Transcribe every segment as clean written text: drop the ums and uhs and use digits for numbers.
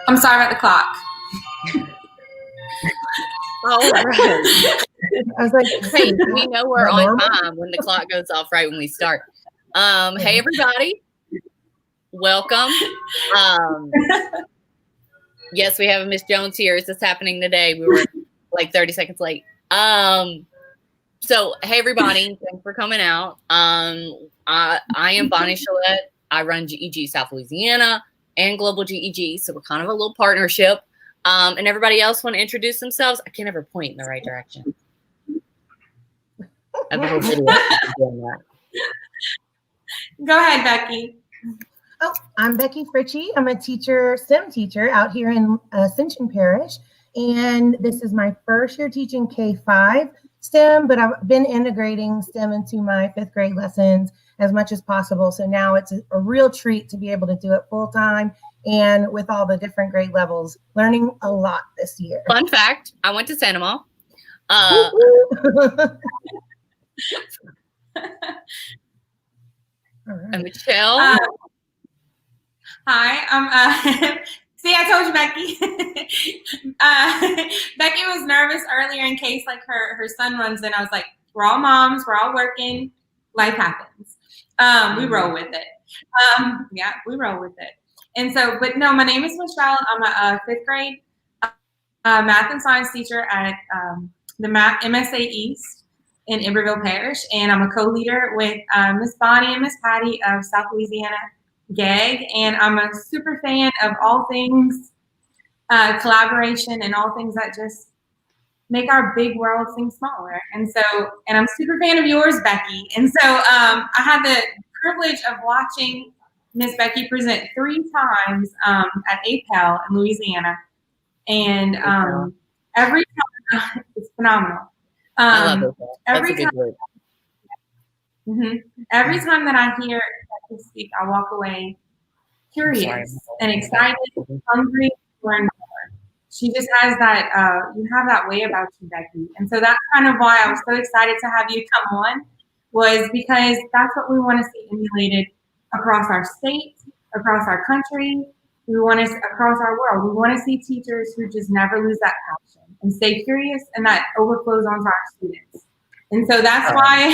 I'm sorry about the clock. All right. I was like, Hey, we know we're on time when the clock goes off right when we start. Hey, everybody. Welcome. Yes, we have a Miss Jones here. Is this happening today? We were like 30 seconds late. So, hey, everybody. Thanks for coming out. I am Bonnie Chalette. I run GEG South Louisiana and Global GEG. So we're kind of a little partnership. And everybody else want to introduce themselves? I can't ever point in the right direction. I have a whole video doing that. Go ahead, Becky. Oh, I'm Becky Fritchie. I'm a teacher, STEM teacher out here in Ascension Parish. And this is my first year teaching K-5 STEM, but I've been integrating STEM into my 5th grade lessons as much as possible. So now it's a real treat to be able to do it full time and with all the different grade levels, learning a lot this year. Fun fact, I went to Santa Ma. And Michelle. Hi, see, I told you, Becky. Becky was nervous earlier in case like her son runs in. I was like, we're all moms, we're all working, life happens. We roll with it. Yeah, we roll with it. And so, but no, my name is Michelle. I'm a 5th grade math and science teacher at the MSA East in Iberville Parish, and I'm a co-leader with Miss Bonnie and Miss Patty of South Louisiana GAG, and I'm a super fan of all things collaboration and all things that just make our big world seem smaller. And so, and I'm a super fan of yours, Becky. And so I had the privilege of watching Miss Becky present 3 times at APEL in Louisiana, and every time it's phenomenal. I love it. Every time that I hear Becky speak, I walk away curious and excited, hungry to learn more. She just has that, you have that way about you, Becky. And so that's kind of why I was so excited to have you come on, was because that's what we want to see emulated across our state, across our country. We want to, across our world, we want to see teachers who just never lose that passion and stay curious, and that overflows onto our students. And so that's why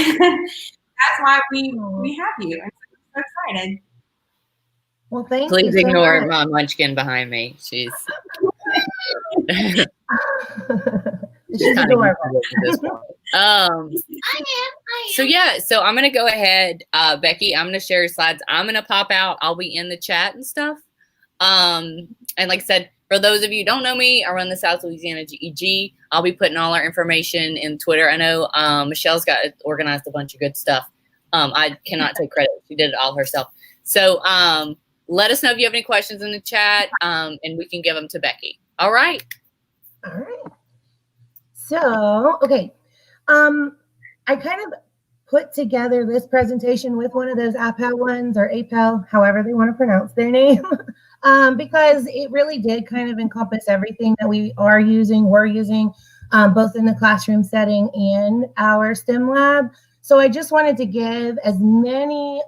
we have you. I'm so excited. Well, thank you. Please ignore my munchkin behind me. She's She's kind of adorable. I am. So yeah, so I'm gonna go ahead, Becky. I'm gonna share your slides. I'm gonna pop out. I'll be in the chat and stuff. And like I said, for those of you who don't know me, I run the South Louisiana GEG. I'll be putting all our information in Twitter. I know Michelle's got organized a bunch of good stuff. I cannot take credit. She did it all herself. So let us know if you have any questions in the chat, and we can give them to Becky. All right. All right. So, okay. I kind of put together this presentation with one of those APEL ones, or APEL, however they want to pronounce their name, because it really did kind of encompass everything that we're using, both in the classroom setting and our STEM lab. So I just wanted to give as many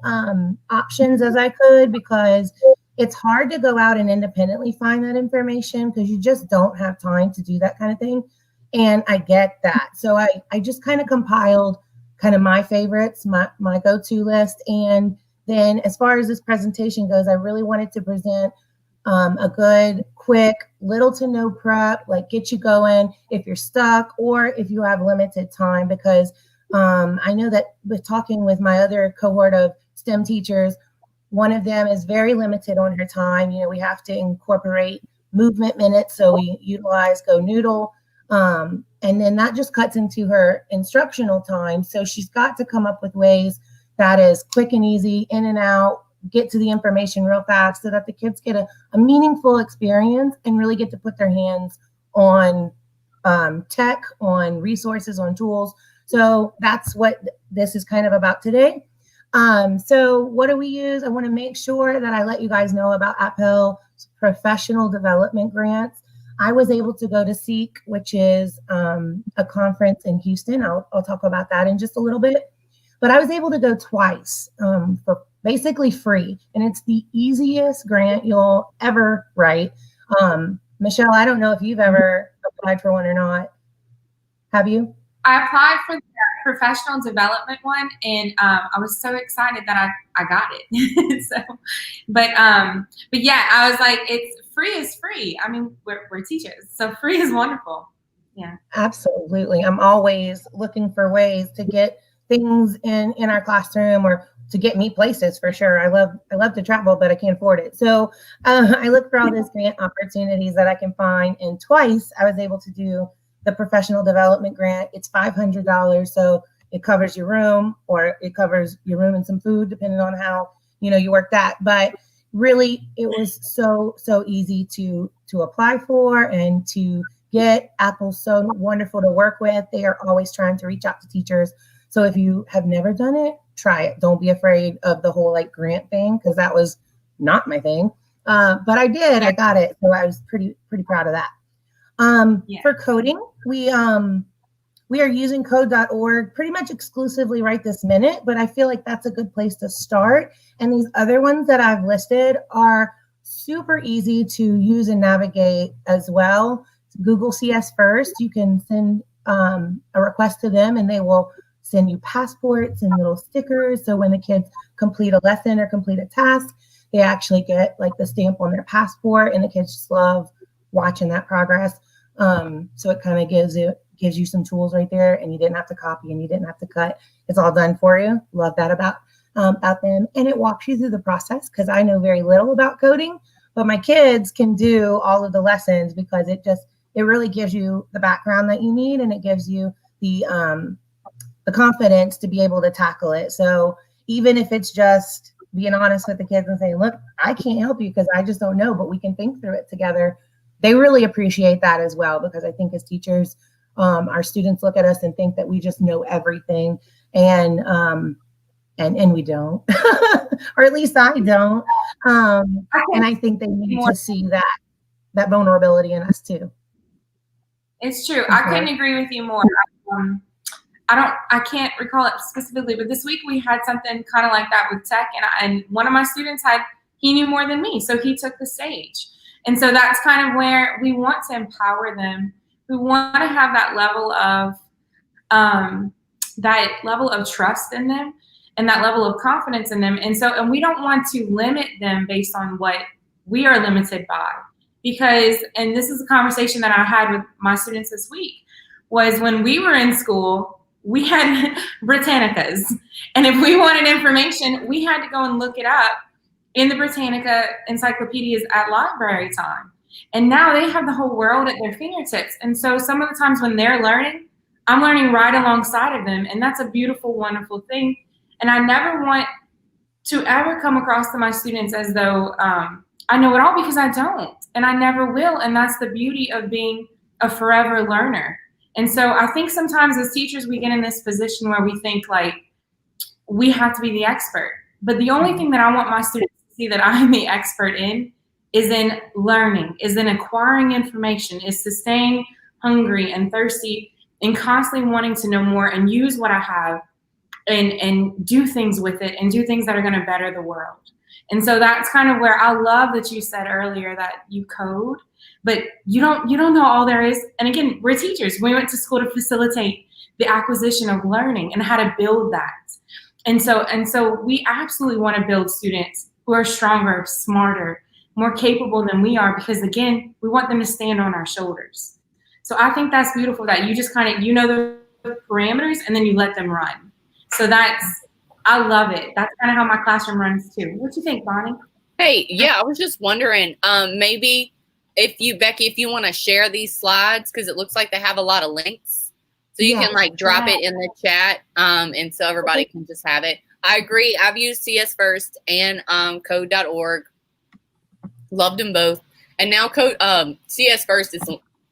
options as I could, because it's hard to go out and independently find that information because you just don't have time to do that kind of thing. And I get that. So I just kind of compiled kind of my favorites, my go-to list. And then as far as this presentation goes, I really wanted to present a good, quick, little to no prep, like get you going if you're stuck or if you have limited time, because I know that with talking with my other cohort of STEM teachers, one of them is very limited on her time. You know, we have to incorporate movement minutes, so we utilize Go Noodle. And then that just cuts into her instructional time. So she's got to come up with ways that is quick and easy, in and out, get to the information real fast so that the kids get a meaningful experience and really get to put their hands on tech, on resources, on tools. So that's what this is kind of about today. So what do we use? I want to make sure that I let you guys know about APEL professional development grants. I was able to go to SEEK, which is a conference in Houston. I'll talk about that in just a little bit. But I was able to go twice for basically free. And it's the easiest grant you'll ever write. Michelle, I don't know if you've ever applied for one or not. Have you? I applied for the professional development one, and I was so excited that I got it. But yeah, I was like, it's free is free. I mean, we're teachers, so free is wonderful. Yeah, absolutely. I'm always looking for ways to get things in our classroom or to get me places for sure. I love to travel, but I can't afford it. So I look for all these grant opportunities that I can find. And twice I was able to do the professional development grant. It's $500. So it covers your room, or it covers your room and some food, depending on how, you work that. But really, it was so easy to apply for and to get. Apple's so wonderful to work with. They are always trying to reach out to teachers. So if you have never done it, try it. Don't be afraid of the whole grant thing, because that was not my thing. But I did. I got it. So I was pretty proud of that. For coding, we are using code.org pretty much exclusively right this minute, but I feel like that's a good place to start. And these other ones that I've listed are super easy to use and navigate as well. Google CS First, you can send a request to them and they will send you passports and little stickers. So when the kids complete a lesson or complete a task, they actually get the stamp on their passport, and the kids just love watching that progress. So it kind of gives you some tools right there, and you didn't have to copy and you didn't have to cut. It's all done for you. Love that about them. And it walks you through the process, because I know very little about coding, but my kids can do all of the lessons because it really gives you the background that you need, and it gives you the confidence to be able to tackle it. So even if it's just being honest with the kids and saying, look, I can't help you because I just don't know, but we can think through it together. They really appreciate that as well, because I think as teachers, our students look at us and think that we just know everything, and we don't, or at least I don't. And I think they need to see that vulnerability in us too. It's true. I couldn't agree with you more. I can't recall it specifically, but this week we had something kind of like that with tech, and one of my students he knew more than me, so he took the stage. And so that's kind of where we want to empower them. We want to have that level of trust in them and that level of confidence in them. And we don't want to limit them based on what we are limited by. Because, and this is a conversation that I had with my students this week, was when we were in school, we had Britannicas. And if we wanted information, we had to go and look it up in the Britannica encyclopedias at library time. And now they have the whole world at their fingertips. And so some of the times when they're learning, I'm learning right alongside of them. And that's a beautiful, wonderful thing. And I never want to ever come across to my students as though I know it all, because I don't. And I never will. And that's the beauty of being a forever learner. And so I think sometimes as teachers, we get in this position where we think we have to be the expert. But the only thing that I want my students to see that I'm the expert in is in learning, is in acquiring information, is to staying hungry and thirsty and constantly wanting to know more and use what I have and do things with it and do things that are going to better the world. And so that's kind of where I love that you said earlier that you code, but you don't know all there is. And again, we're teachers. We went to school to facilitate the acquisition of learning and how to build that. And so we absolutely want to build students who are stronger, smarter, more capable than we are, because again, we want them to stand on our shoulders. So I think that's beautiful that you just kind of, the parameters and then you let them run. So I love it. That's kind of how my classroom runs too. What do you think, Bonnie? Hey, yeah, I was just wondering, maybe Becky, if you want to share these slides, because it looks like they have a lot of links. So you can drop it in the chat, and so everybody can just have it. I agree. I've used CS First and code.org. Loved them both. And now CS First is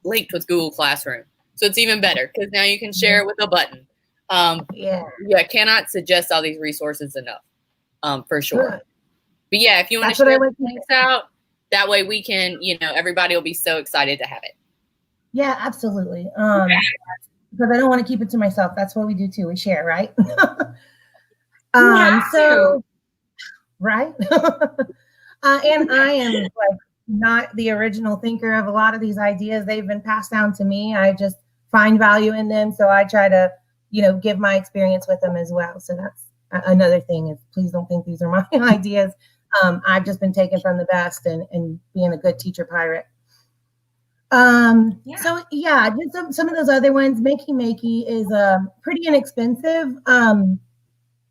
linked with Google Classroom. So it's even better, because now you can share it with a button. Yeah, cannot suggest all these resources enough, for sure. Good. But yeah, if you want to share things out, that way we can, everybody will be so excited to have it. Yeah, absolutely. Because I don't want to keep it to myself. That's what we do too. We share, right? So right? And I am like not the original thinker of a lot of these ideas. They've been passed down to me. I just find value in them. So I try to, give my experience with them as well. So that's another thing is please don't think these are my ideas. I've just been taken from the best and being a good teacher pirate. So yeah, just some of those other ones. Makey is a pretty inexpensive,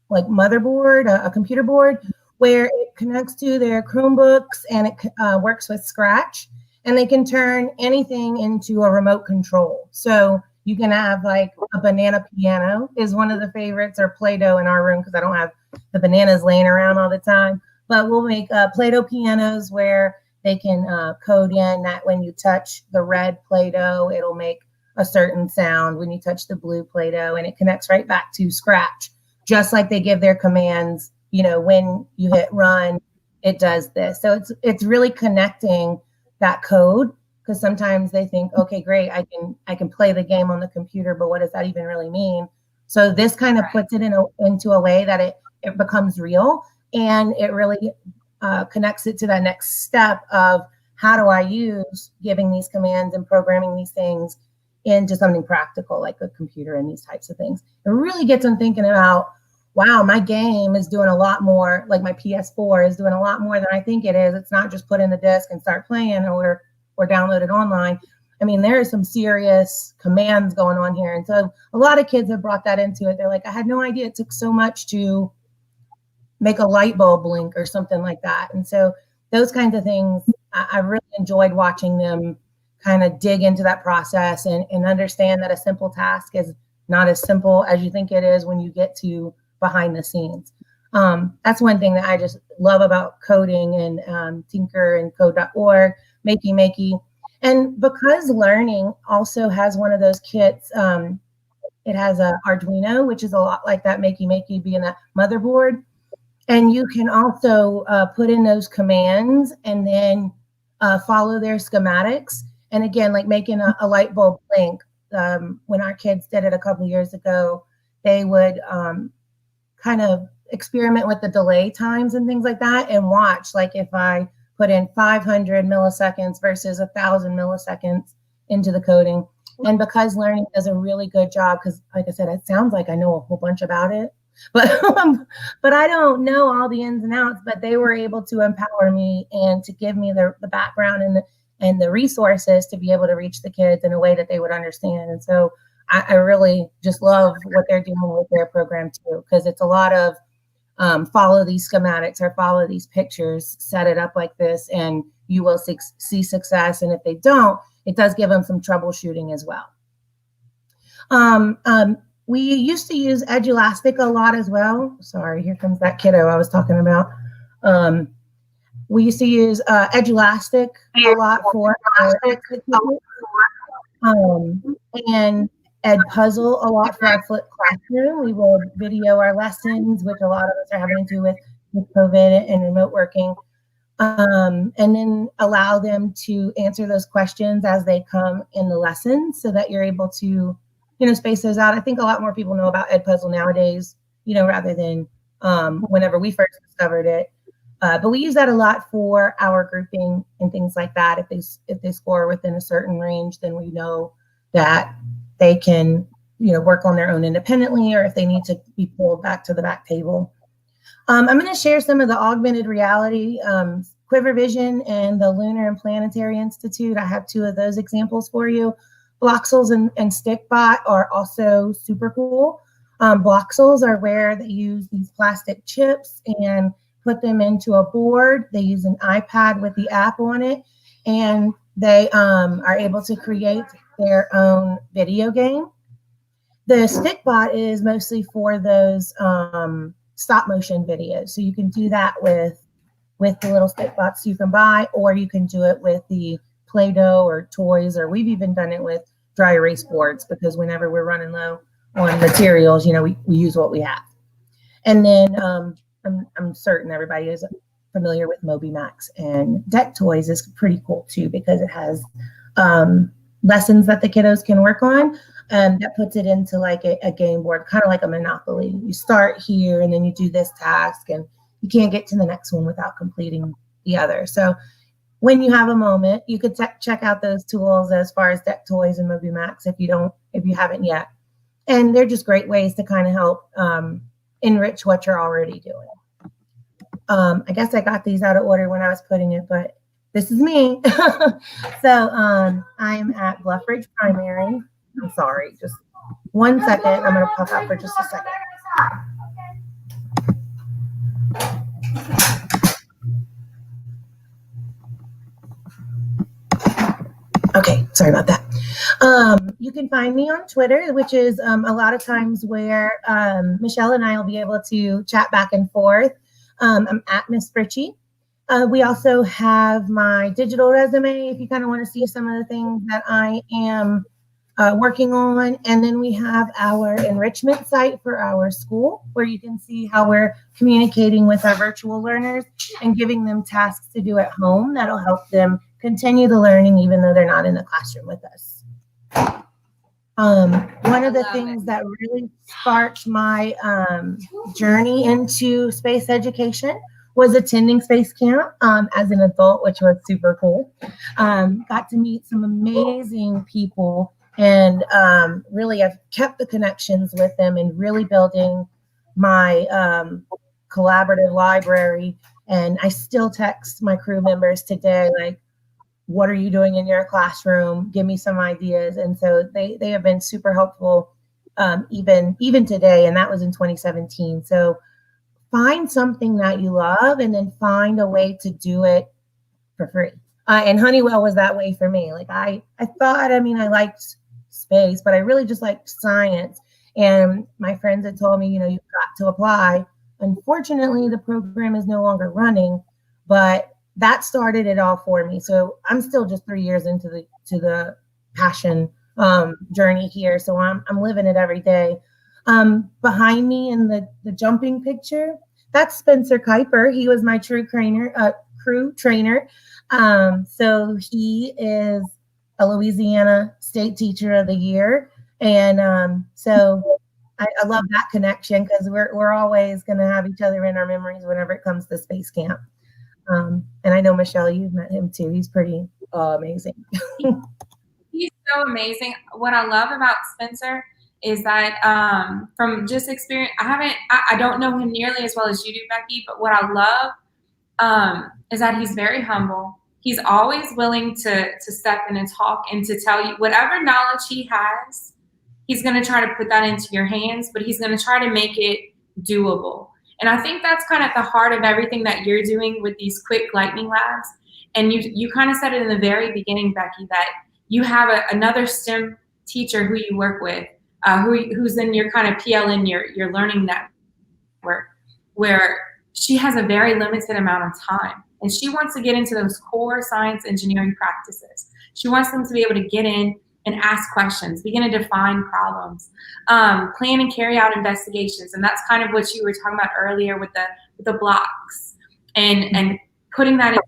like motherboard, a computer board, where it connects to their Chromebooks and it works with Scratch, and they can turn anything into a remote control. So you can have like a banana piano is one of the favorites, or Play-Doh in our room because I don't have the bananas laying around all the time. But we'll make Play-Doh pianos where they can code in that when you touch the red Play-Doh, it'll make a certain sound when you touch the blue Play-Doh, and it connects right back to Scratch, just like they give their commands. When you hit run, it does this. So it's really connecting that code, because sometimes they think, okay, great, I can play the game on the computer, but what does that even really mean? So this kind of puts it into a way that it becomes real, and it really connects it to that next step of how do I use giving these commands and programming these things into something practical like a computer and these types of things. It really gets them thinking about, wow, my game is doing a lot more, like my PS4 is doing a lot more than I think it is. It's not just put in the disc and start playing or download it online. I mean, there are some serious commands going on here. And so a lot of kids have brought that into it. They're like, I had no idea it took so much to make a light bulb blink or something like that. And so those kinds of things, I really enjoyed watching them kind of dig into that process and understand that a simple task is not as simple as you think it is when you get to behind the scenes. That's one thing that I just love about coding and Tinker and Code.org, Makey. And because Learning also has one of those kits, it has a Arduino, which is a lot like that Makey being that motherboard. And you can also put in those commands and then follow their schematics. And again, like making a light bulb blink, when our kids did it a couple of years ago, they would kind of experiment with the delay times and things like that and watch, like if I put in 500 milliseconds versus 1,000 milliseconds into the coding. And because Learning does a really good job, because like I said, it sounds like I know a whole bunch about it, but I don't know all the ins and outs, but they were able to empower me and to give me the background and the resources to be able to reach the kids in a way that they would understand. And so I really just love what they're doing with their program too, because it's a lot of follow these schematics or follow these pictures, set it up like this, and you will see success. And if they don't, it does give them some troubleshooting as well. We used to use Edulastic a lot as well. Sorry, here comes that kiddo I was talking about. We used to use Edulastic a lot for and Edpuzzle a lot for our flipped classroom. We will video our lessons, which a lot of us are having to do with COVID and remote working, and then allow them to answer those questions as they come in the lesson so that you're able to, space those out. I think a lot more people know about Edpuzzle nowadays, rather than whenever we first discovered it. But we use that a lot for our grouping and things like that. If they score within a certain range, then we know that they can, work on their own independently, or if they need to be pulled back to the back table. I'm going to share some of the augmented reality, Quiver Vision and the Lunar and Planetary Institute. I have two of those examples for you. Bloxels and Stickbot are also super cool. Bloxels are where they use these plastic chips and put them into a board. They use an iPad with the app on it, and they are able to create their own video game. The Stickbot is mostly for those stop motion videos. So you can do that with the little Stickbots you can buy, or you can do it with the Play-Doh or toys, or we've even done it with dry erase boards, because whenever we're running low on materials, we use what we have. And then I'm certain everybody is familiar with MobyMax, and Deck Toys is pretty cool too, because it has lessons that the kiddos can work on. That puts it into like a game board, kind of like a Monopoly. You start here and then you do this task, and you can't get to the next one without completing the other. So when you have a moment, you could check out those tools as far as Deck Toys and MobyMax if you haven't yet. And they're just great ways to kind of help enrich what you're already doing. I guess I got these out of order when I was putting it, but this is me. So I'm at Bluff Ridge Primary. I'm sorry, just 1 second. I'm going to pop out for just a second. Okay, sorry about that. You can find me on Twitter, which is a lot of times where Michelle and I will be able to chat back and forth. I'm at Miss Fritchie. We also have my digital resume if you kind of want to see some of the things that I am working on. And then we have our enrichment site for our school where you can see how we're communicating with our virtual learners and giving them tasks to do at home that'll help them continue the learning even though they're not in the classroom with us. One of the things that really sparked my journey into space education was attending Space Camp as an adult, which was super cool. Got to meet some amazing people and really I've kept the connections with them and really building my collaborative library. And I still text my crew members today, like, what are you doing in your classroom? Give me some ideas. And so they have been super helpful even today. And that was in 2017. So find something that you love and then find a way to do it for free. And Honeywell was that way for me. Like I thought, I liked space, but I really just liked science. And my friends had told me, you've got to apply. Unfortunately, the program is no longer running, but that started it all for me. So I'm still just 3 years into the passion journey here. So I'm living it every day. Behind me in the jumping picture, that's Spencer Kuiper. He was my crew trainer. So he is a Louisiana State Teacher of the Year. And so I love that connection because we're always going to have each other in our memories whenever it comes to Space Camp. And I know, Michelle, you've met him too. He's pretty amazing. He's so amazing. What I love about Spencer is that from just experience, I don't know him nearly as well as you do, Becky, but what I love is that he's very humble. He's always willing to step in and talk and to tell you whatever knowledge he has, he's going to try to put that into your hands, but he's going to try to make it doable. And I think that's kind of at the heart of everything that you're doing with these quick lightning labs. And you kind of said it in the very beginning, Becky, that you have another STEM teacher who you work with, who's in your kind of PLN, your learning network, where she has a very limited amount of time. And she wants to get into those core science engineering practices. She wants them to be able to get in and ask questions, begin to define problems, plan and carry out investigations. And that's kind of what you were talking about earlier with the blocks and putting that in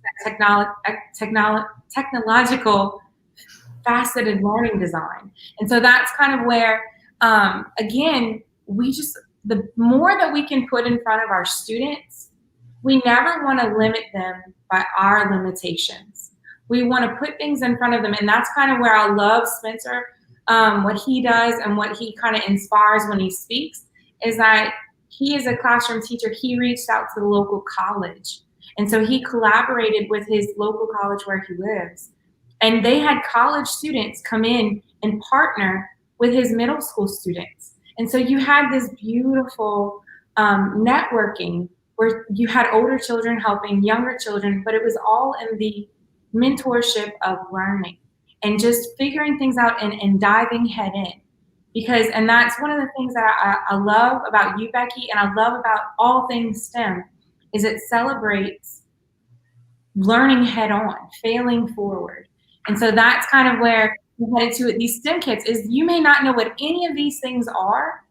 technological faceted learning design. And so that's kind of where, again, the more that we can put in front of our students, we never want to limit them by our limitations. We want to put things in front of them. And that's kind of where I love Spencer, what he does and what he kind of inspires when he speaks is that he is a classroom teacher. He reached out to the local college. And so he collaborated with his local college where he lives. And they had college students come in and partner with his middle school students. And so you had this beautiful networking where you had older children helping younger children, but it was all in the mentorship of learning and just figuring things out and diving head in. And that's one of the things that I love about you, Becky, and I love about all things STEM is it celebrates learning head on, failing forward. And so that's kind of where we're headed to these STEM kits is you may not know what any of these things are,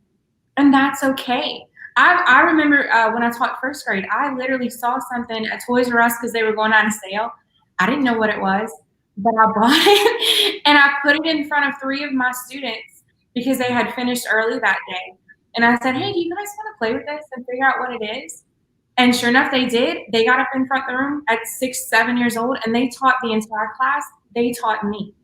and that's okay. I remember when I taught first grade, I literally saw something at Toys R Us because they were going on a sale. I didn't know what it was, but I bought it and I put it in front of 3 of my students because they had finished early that day. And I said, hey, do you guys want to play with this and figure out what it is? And sure enough, they did. They got up in front of the room at 6, 7 years old, and they taught the entire class. They taught me.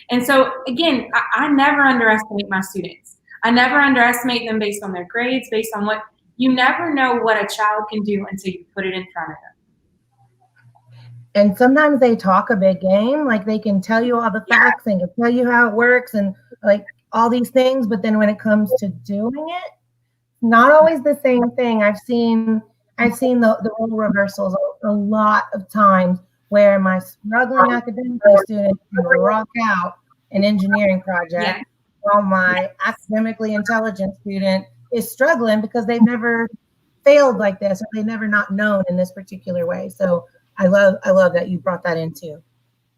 And so, again, I never underestimate my students. I never underestimate them based on their grades, based on what you never know what a child can do until you put it in front of them. And sometimes they talk a big game, like they can tell you all the facts and can tell you how it works and like all these things. But then when it comes to doing it, not always the same thing. I've seen the role reversals a lot of times where my struggling academic student can rock out an engineering project while my academically intelligent student is struggling because they've never failed like this or they've never not known in this particular way. So I love that you brought that in too.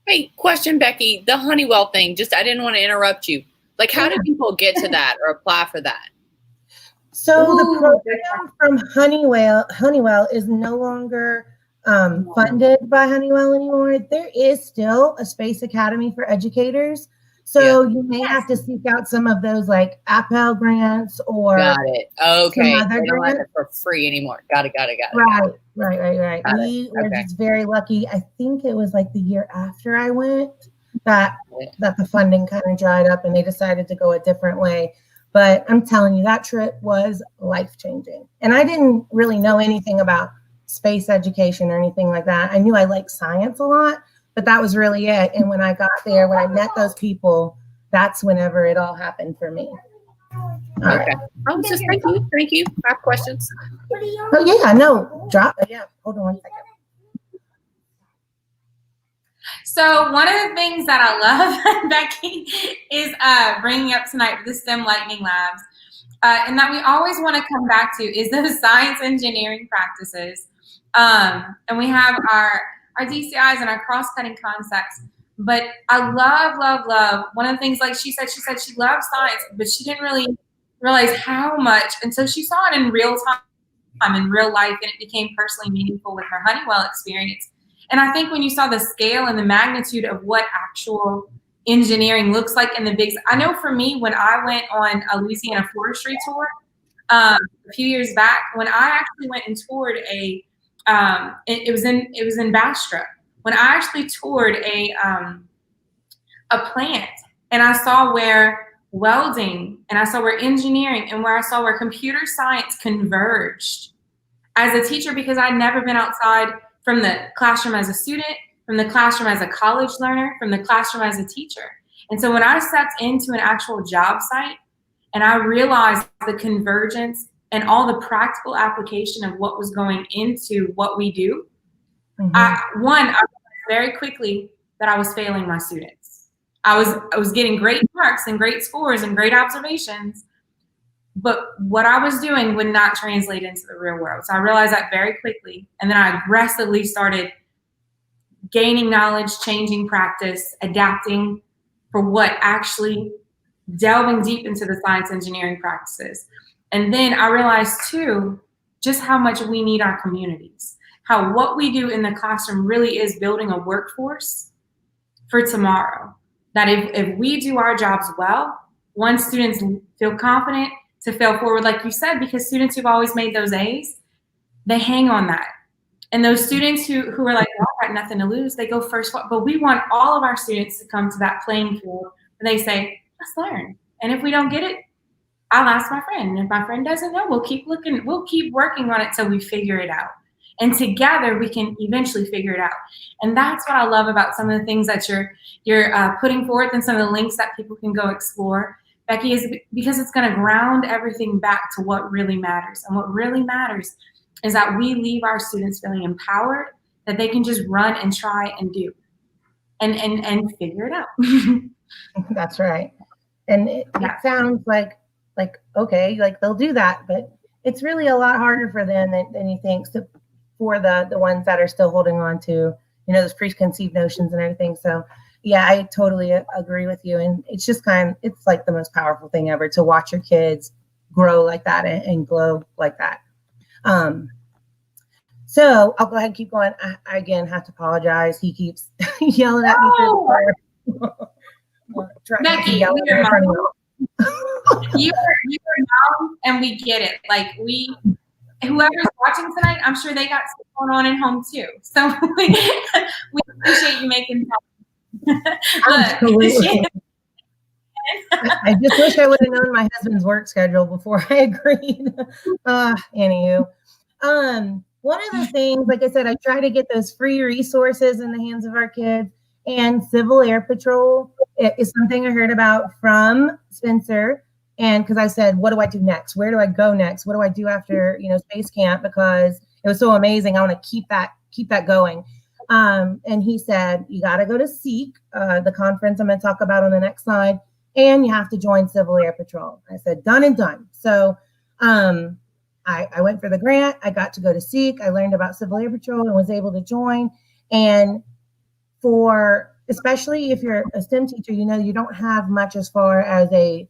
Hey, question, Becky, the Honeywell thing, I didn't want to interrupt you. Like, how do people get to that or apply for that? So the program from Honeywell is no longer funded by Honeywell anymore. There is still a Space Academy for Educators. So you may have to seek out some of those like Appel grants or got it. Okay. Some other they don't have grants. it for free anymore. Got it. Right. We were just very lucky. I think it was like the year after I went that the funding kind of dried up and they decided to go a different way. But I'm telling you, that trip was life-changing. And I didn't really know anything about space education or anything like that. I knew I liked science a lot, but that was really it. And when I got there, when I met those people, that's whenever it all happened for me. Okay. Oh, just thank you. I have questions. Oh yeah, no, drop it. Yeah, hold on 1 second. So one of the things that I love, Becky, is bringing up tonight the STEM Lightning Labs, and that we always want to come back to is those science engineering practices. And we have our DCIs and our cross-cutting concepts. But I love one of the things, like she said she loved science, but she didn't really realize how much until she saw it in real time, in real life, and it became personally meaningful with her Honeywell experience. And I think when you saw the scale and the magnitude of what actual engineering looks like in the big, I know for me, when I went on a Louisiana forestry tour a few years back, when I actually went and toured it was in Bastrop. When I actually toured a plant and I saw where welding and I saw where engineering and where computer science converged as a teacher, because I'd never been outside from the classroom as a student, from the classroom as a college learner, from the classroom as a teacher. And so when I stepped into an actual job site and I realized the convergence and all the practical application of what was going into what we do, I realized very quickly that I was failing my students. I was getting great marks and great scores and great observations, but what I was doing would not translate into the real world. So I realized that very quickly. And then I aggressively started gaining knowledge, changing practice, adapting for what actually delving deep into the science engineering practices. And then I realized too, just how much we need our communities, how what we do in the classroom really is building a workforce for tomorrow. That if we do our jobs well, once students feel confident to fail forward, like you said, because students who've always made those A's, they hang on that. And those students who are like, well, I got nothing to lose, they go first. But we want all of our students to come to that playing field where they say, let's learn. And if we don't get it, I'll ask my friend. And if my friend doesn't know, we'll keep looking, we'll keep working on it till we figure it out. And together we can eventually figure it out. And that's what I love about some of the things that you're putting forth and some of the links that people can go explore, Becky, is because it's going to ground everything back to what really matters. And what really matters is that we leave our students feeling empowered, that they can just run and try and do and figure it out. That's right. And it sounds like, okay, like they'll do that, but it's really a lot harder for them than you think. So for the ones that are still holding on to, those preconceived notions and everything. So yeah, I totally agree with you. And it's just it's like the most powerful thing ever to watch your kids grow like that and glow like that. So I'll go ahead and keep going. I again have to apologize. He keeps yelling at me through the car. Becky, you're mom, and we get it. Like whoever's watching tonight, I'm sure they got stuff going on at home too. So we appreciate you making time. Absolutely. I just wish I would have known my husband's work schedule before I agreed. Anywho, one of the things, like I said, I try to get those free resources in the hands of our kids. And Civil Air Patrol is something I heard about from Spencer. And because I said, what do I do next? Where do I go next? What do I do after, space camp? Because it was so amazing. I want to keep that going. And he said, you got to go to SEEK, the conference I'm going to talk about on the next slide. And you have to join Civil Air Patrol. I said, done and done. So I went for the grant. I got to go to SEEK. I learned about Civil Air Patrol and was able to join. And especially if you're a STEM teacher, you don't have much as far as a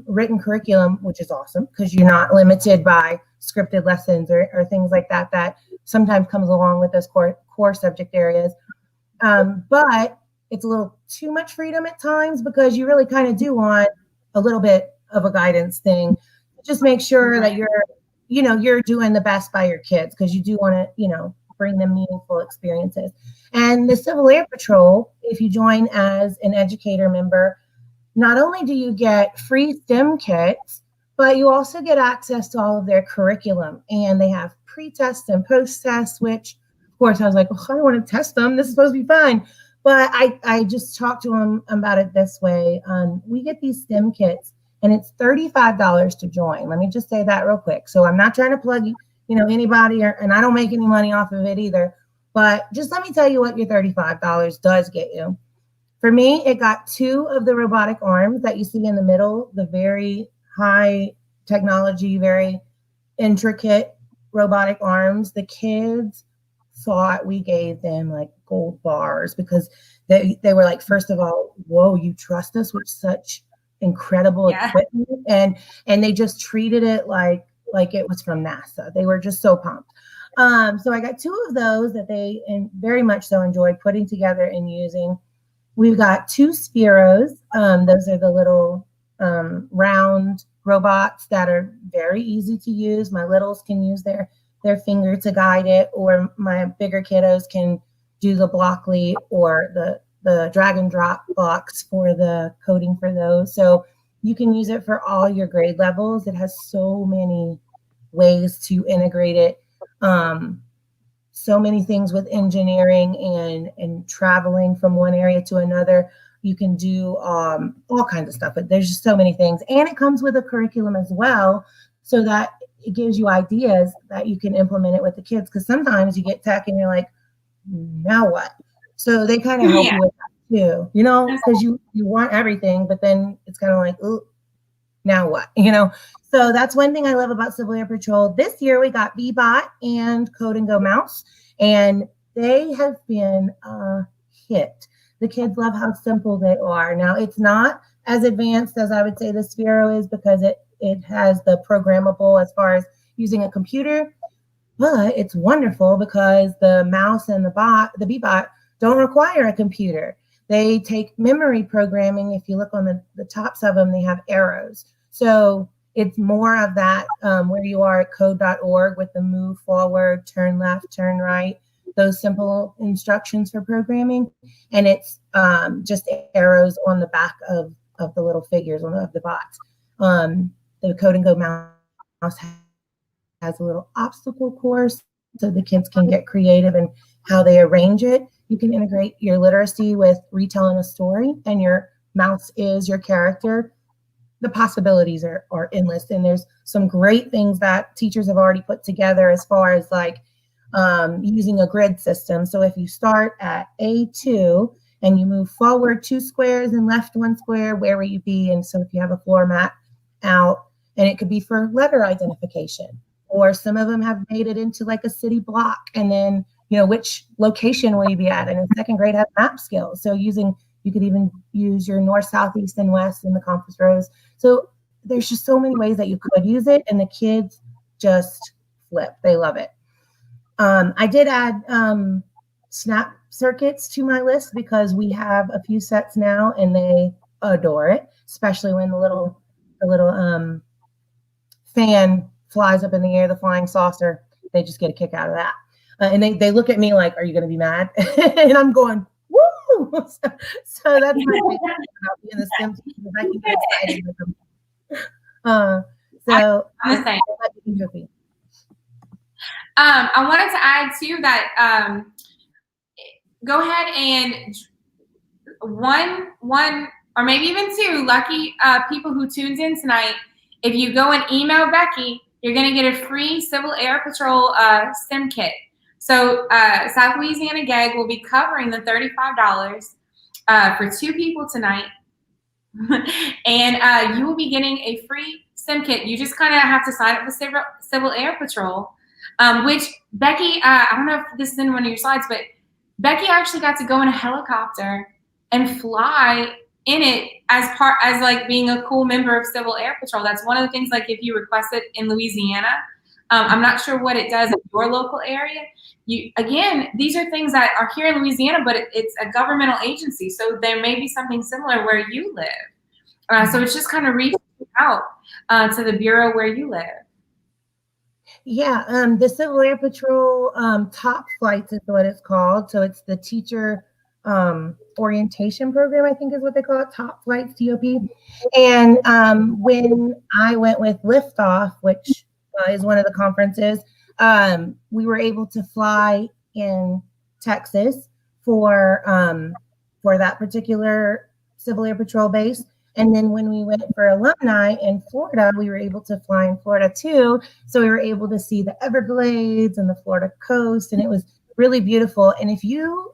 written curriculum, which is awesome because you're not limited by scripted lessons or things like that sometimes comes along with those core subject areas. But it's a little too much freedom at times because you really kind of do want a little bit of a guidance thing. Just make sure that you're doing the best by your kids because you do want to, bring them meaningful experiences. And the Civil Air Patrol, if you join as an educator member, not only do you get free STEM kits, but you also get access to all of their curriculum. And they have pre-tests and post-tests, which, of course, I was like, I don't want to test them. This is supposed to be fun. But I just talked to them about it this way. We get these STEM kits, and it's $35 to join. Let me just say that real quick. So I'm not trying to plug anybody, and I don't make any money off of it either. But just let me tell you what your $35 does get you. For me, it got 2 of the robotic arms that you see in the middle, the very high technology, very intricate robotic arms. The kids thought we gave them like gold bars because they were like, first of all, whoa, you trust us with such incredible equipment, and they just treated it like it was from NASA. They were just so pumped. So I got 2 of those that they very much so enjoyed putting together and using. We've got 2 Spiros. Those are the little round robots that are very easy to use. My littles can use their finger to guide it, or my bigger kiddos can do the Blockly or the drag and drop blocks for the coding for those. So you can use it for all your grade levels. It has so many ways to integrate it. So many things with engineering and traveling from one area to another. You can do all kinds of stuff, but there's just so many things. And it comes with a curriculum as well, so that it gives you ideas that you can implement it with the kids. Because sometimes you get tech and you're like, now what? So they kind of help you with that too, because you want everything, but then it's kind of like, ooh, now what? So that's one thing I love about Civil Air Patrol. This year we got Bebot and Code and Go Mouse, and they have been a hit. The kids love how simple they are. Now, it's not as advanced as I would say the Sphero is because it has the programmable as far as using a computer, but it's wonderful because the mouse and the Bebot don't require a computer. They take memory programming. If you look on the tops of them, they have arrows. So it's more of that where you are at code.org with the move forward, turn left, turn right, those simple instructions for programming. And it's just arrows on the back of the little figures of the bots. The Code and Go Mouse has a little obstacle course so the kids can get creative in how they arrange it. You can integrate your literacy with retelling a story, and your mouse is your character. The possibilities are endless, and there's some great things that teachers have already put together as far as like using a grid system. So if you start at A2 and you move forward 2 squares and left 1 square, where will you be? And so if you have a floor mat out, and it could be for letter identification, or some of them have made it into like a city block, and then which location will you be at? And in 2nd grade have map skills. So you could even use your north, south, east, and west in the compass rose. So there's just so many ways that you could use it, and the kids just flip. They love it. I did add snap circuits to my list because we have a few sets now, and they adore it, especially when the little fan flies up in the air, the flying saucer. They just get a kick out of that. And they look at me like, are you going to be mad? And I'm going, woo! So that's my favorite about being the STEM team, because I can get excited with them. So I'm the same. I wanted to add too that go ahead and one or maybe even two lucky people who tuned in tonight. If you go and email Becky, you're going to get a free Civil Air Patrol STEM kit. So South Louisiana GAG will be covering the $35 for 2 people tonight. And you will be getting a free STEM kit. You just kind of have to sign up with Civil Air Patrol, which Becky, I don't know if this is in one of your slides, but Becky actually got to go in a helicopter and fly in it as like being a cool member of Civil Air Patrol. That's one of the things, like if you request it in Louisiana, I'm not sure what it does in your local area. Again, these are things that are here in Louisiana, but it's a governmental agency. So there may be something similar where you live. So it's just kind of reaching out to the Bureau where you live. Yeah, the Civil Air Patrol Top Flights is what it's called. So it's the teacher orientation program, I think is what they call it, Top Flights, TOP. And when I went with Liftoff, which is one of the conferences, we were able to fly in Texas for that particular Civil Air Patrol base. And then when we went for alumni in Florida, we were able to fly in Florida too. So we were able to see the Everglades and the Florida coast, and it was really beautiful. And if you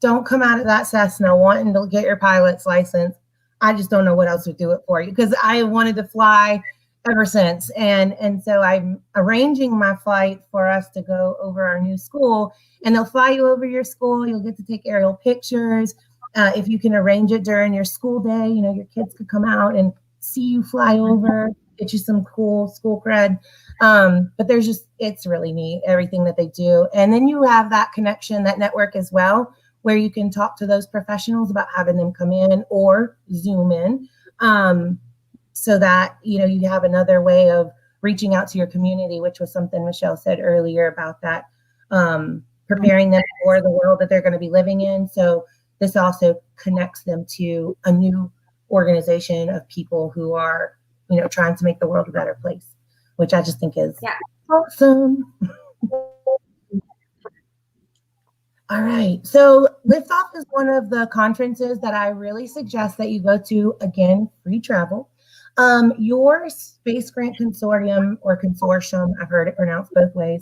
don't come out of that Cessna wanting to get your pilot's license, I just don't know what else would do it for you, because I wanted to fly ever since. And so I'm arranging my flight for us to go over our new school, and they'll fly you over your school. You'll get to take aerial pictures. If you can arrange it during your school day, you know, your kids could come out and see you fly over, get you some cool school cred. But it's really neat, everything that they do. And then you have that connection, that network as well, where you can talk to those professionals about having them come in or Zoom in, so that, you know, you have another way of reaching out to your community, which was something Michelle said earlier about that, preparing them for the world that they're going to be living in. So this also connects them to a new organization of people who are, you know, trying to make the world a better place, which I just think is awesome. All right. So Liftoff is one of the conferences that I really suggest that you go to. Again, free travel. Your Space Grant Consortium or consortium, I've heard it pronounced both ways,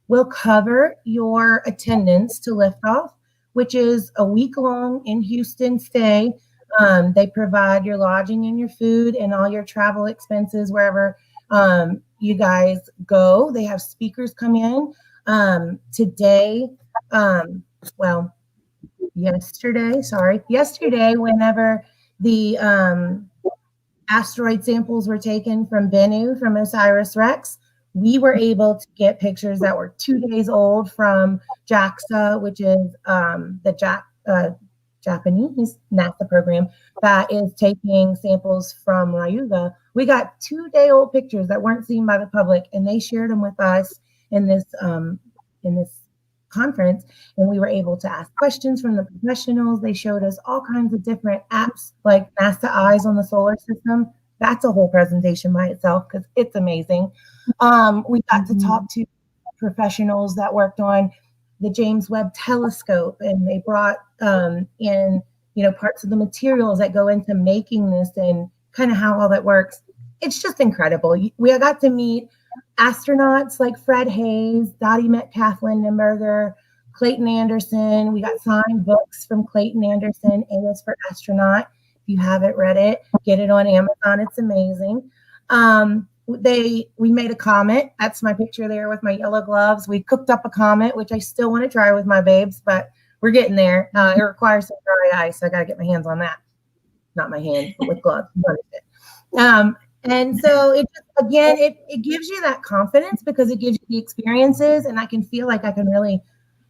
will cover your attendance to Liftoff, which is a week-long in Houston stay. They provide your lodging and your food and all your travel expenses wherever you guys go. They have speakers come in. Yesterday, whenever the asteroid samples were taken from Bennu, from OSIRIS-REx, we were able to get pictures that were 2 days old from JAXA, which is the Japanese NASA program that is taking samples from Ryuga. We got 2-day-old pictures that weren't seen by the public, and they shared them with us in this conference, and we were able to ask questions from the professionals. They showed us all kinds of different apps like NASA Eyes on the solar system. That's a whole presentation by itself because it's amazing. We got to talk to professionals that worked on the James Webb Telescope, and they brought in, you know, parts of the materials that go into making this and kind of how all that works. It's just incredible. We got to meet astronauts like Fred Hayes, Dottie Metcalf Lindenberger, Clayton Anderson. We got signed books from Clayton Anderson, A is for Astronaut. If you haven't read it, get it on Amazon. It's amazing. We made a comet. That's my picture there with my yellow gloves. We cooked up a comet, which I still want to try with my babes, but we're getting there. It requires some dry ice, so I got to get my hands on that. Not my hands, but with gloves. And so it gives you that confidence because it gives you the experiences, and I can feel like I can really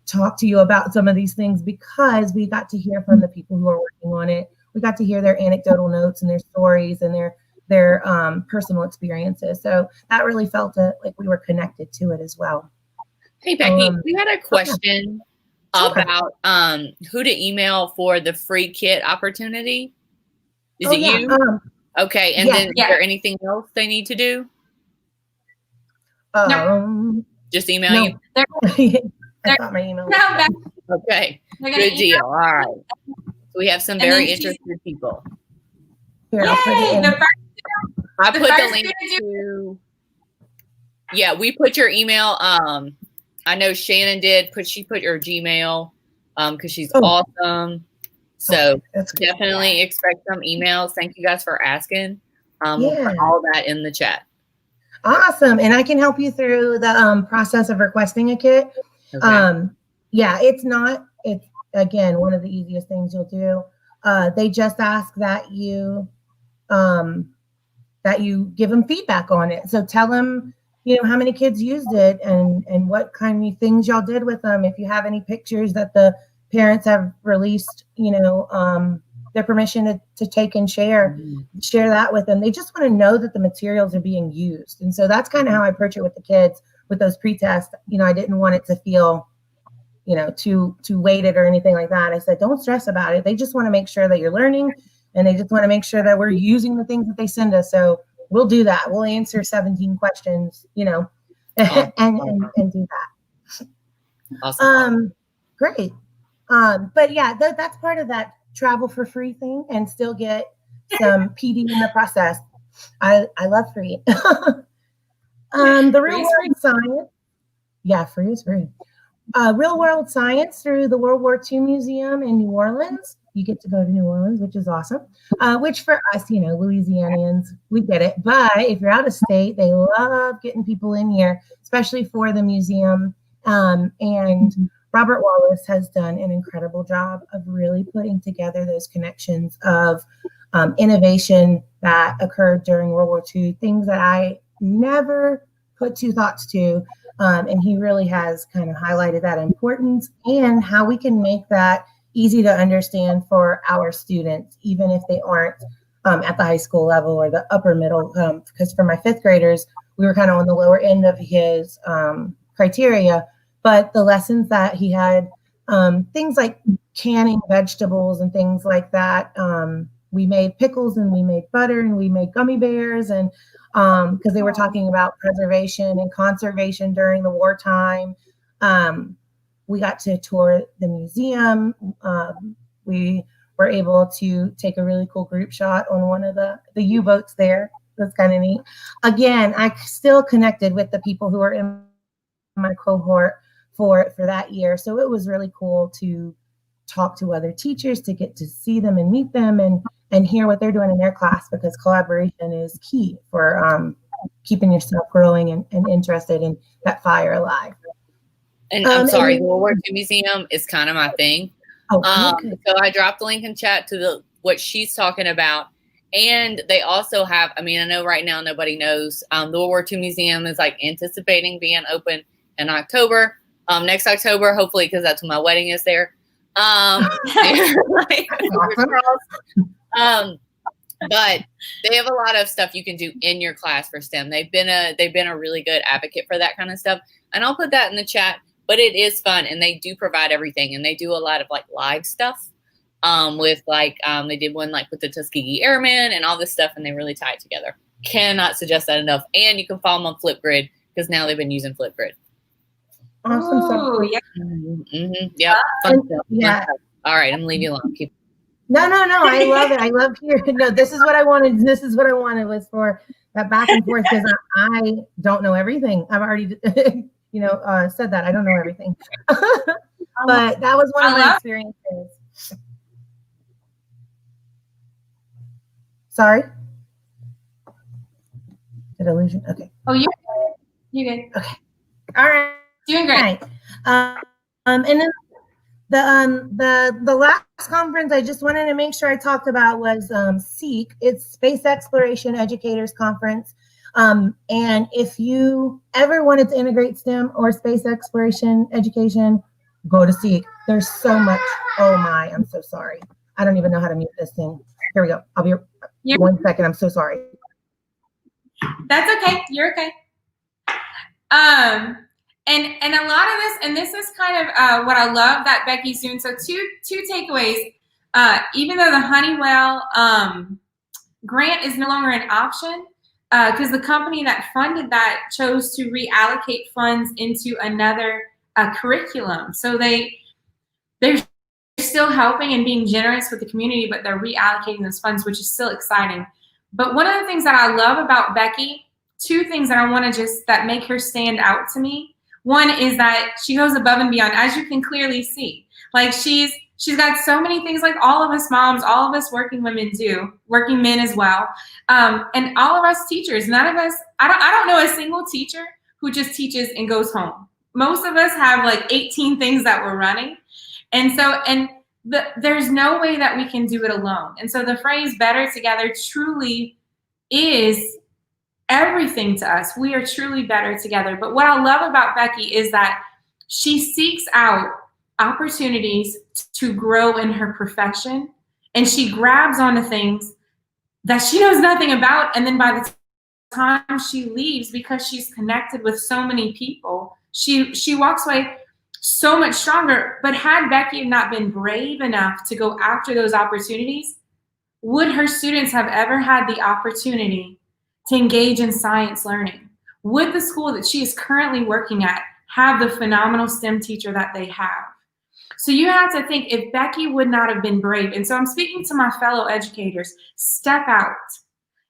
talk to you about some of these things because we got to hear from the people who are working on it. We got to hear their anecdotal notes and their stories and their their personal experiences. So that really felt like we were connected to it as well. Hey, Becky, we had a question about who to email for the free kit opportunity. Is it you? Okay, and then is there anything else they need to do? Just email you? I thought my email. Okay, good deal. All right. So we have some very interested people. Here, I put the link to. Yeah, we put your email. I know Shannon did. She put your Gmail because she's awesome. So definitely expect some emails. Thank you guys for asking. We'll put all that in the chat. Awesome. And I can help you through the process of requesting a kit. Okay. It's again, one of the easiest things you'll do. They just ask that you give them feedback on it. So tell them, how many kids used it and what kind of things y'all did with them. If you have any pictures that the parents have released, their permission to take and share that with them. They just want to know that the materials are being used. And so that's kind of how I approach it with the kids with those pre-tests. I didn't want it to feel, too weighted or anything like that. I said, don't stress about it. They just want to make sure that you're learning, and they just want to make sure that we're using the things that they send us. So we'll do that. We'll answer 17 questions, and do that. Awesome. Great. But yeah, that's part of that travel for free thing, and still get some PD in the process. I love free. The real world science. Yeah, free is free. Real world science through the World War II Museum in New Orleans. You get to go to New Orleans, which is awesome. Which for us, Louisianians, we get it. But if you're out of state, they love getting people in here, especially for the museum. And Robert Wallace has done an incredible job of really putting together those connections of innovation that occurred during World War II, things that I never put two thoughts to. And he really has kind of highlighted that importance and how we can make that easy to understand for our students, even if they aren't at the high school level or the upper middle. Because for my fifth graders, we were kind of on the lower end of his criteria. But the lessons that he had, things like canning vegetables and things like that. We made pickles and we made butter and we made gummy bears, and because they were talking about preservation and conservation during the wartime. We got to tour the museum. We were able to take a really cool group shot on one of the U-boats there. That's kind of neat. Again, I still connected with the people who are in my cohort for that year. So it was really cool to talk to other teachers, to get to see them and meet them and hear what they're doing in their class, because collaboration is key for keeping yourself growing and interested in that fire alive. And I'm sorry, the World War II Museum is kind of my thing. So I dropped the link in chat to what she's talking about. And they also have, I know right now nobody knows, the World War II Museum is anticipating being open in October. Next October, hopefully, because that's when my wedding is there. But they have a lot of stuff you can do in your class for STEM. They've been a really good advocate for that kind of stuff. And I'll put that in the chat, but it is fun, and they do provide everything, and they do a lot of live stuff with they did one with the Tuskegee Airmen and all this stuff, and they really tie it together. Cannot suggest that enough. And you can follow them on Flipgrid, because now they've been using Flipgrid. Awesome stuff. Yeah. Mm-hmm. Yep. Fun stuff. Yeah. All right, I'm gonna leave you alone. No. I love it. I love hearing. No, this is what I wanted. This is what I wanted, was for that back and forth, because I don't know everything. I've already, said that I don't know everything. But that was one of my experiences. Sorry. Did I lose you? Okay. Oh, you're good. Okay. All right. Doing great. And then the last conference I just wanted to make sure I talked about was SEEK. It's Space Exploration Educators Conference. And if you ever wanted to integrate STEM or space exploration education, go to SEEK. There's so much. Oh my, I'm so sorry. I don't even know how to mute this thing. Here we go. I'll be 1 second. I'm so sorry. That's okay. You're okay. And a lot of this, and this is kind of what I love that Becky's doing. So two takeaways. Even though the Honeywell grant is no longer an option, because the company that funded that chose to reallocate funds into another curriculum. So they're still helping and being generous with the community, but they're reallocating those funds, which is still exciting. But one of the things that I love about Becky, two things that I want to that make her stand out to me. One is that she goes above and beyond, as you can clearly see. Like she's got so many things like all of us moms, all of us working women do, working men as well. And all of us teachers, none of us, I don't know a single teacher who just teaches and goes home. Most of us have like 18 things that we're running. And so, there's no way that we can do it alone. And so the phrase better together truly is everything to us. We are truly better together. But what I love about Becky is that she seeks out opportunities to grow in her profession, and she grabs onto things that she knows nothing about. And then by the time she leaves, because she's connected with so many people, she walks away so much stronger. But had Becky not been brave enough to go after those opportunities, would her students have ever had the opportunity to engage in science learning? Would the school that she is currently working at have the phenomenal STEM teacher that they have? So you have to think, if Becky would not have been brave, and so I'm speaking to my fellow educators, step out,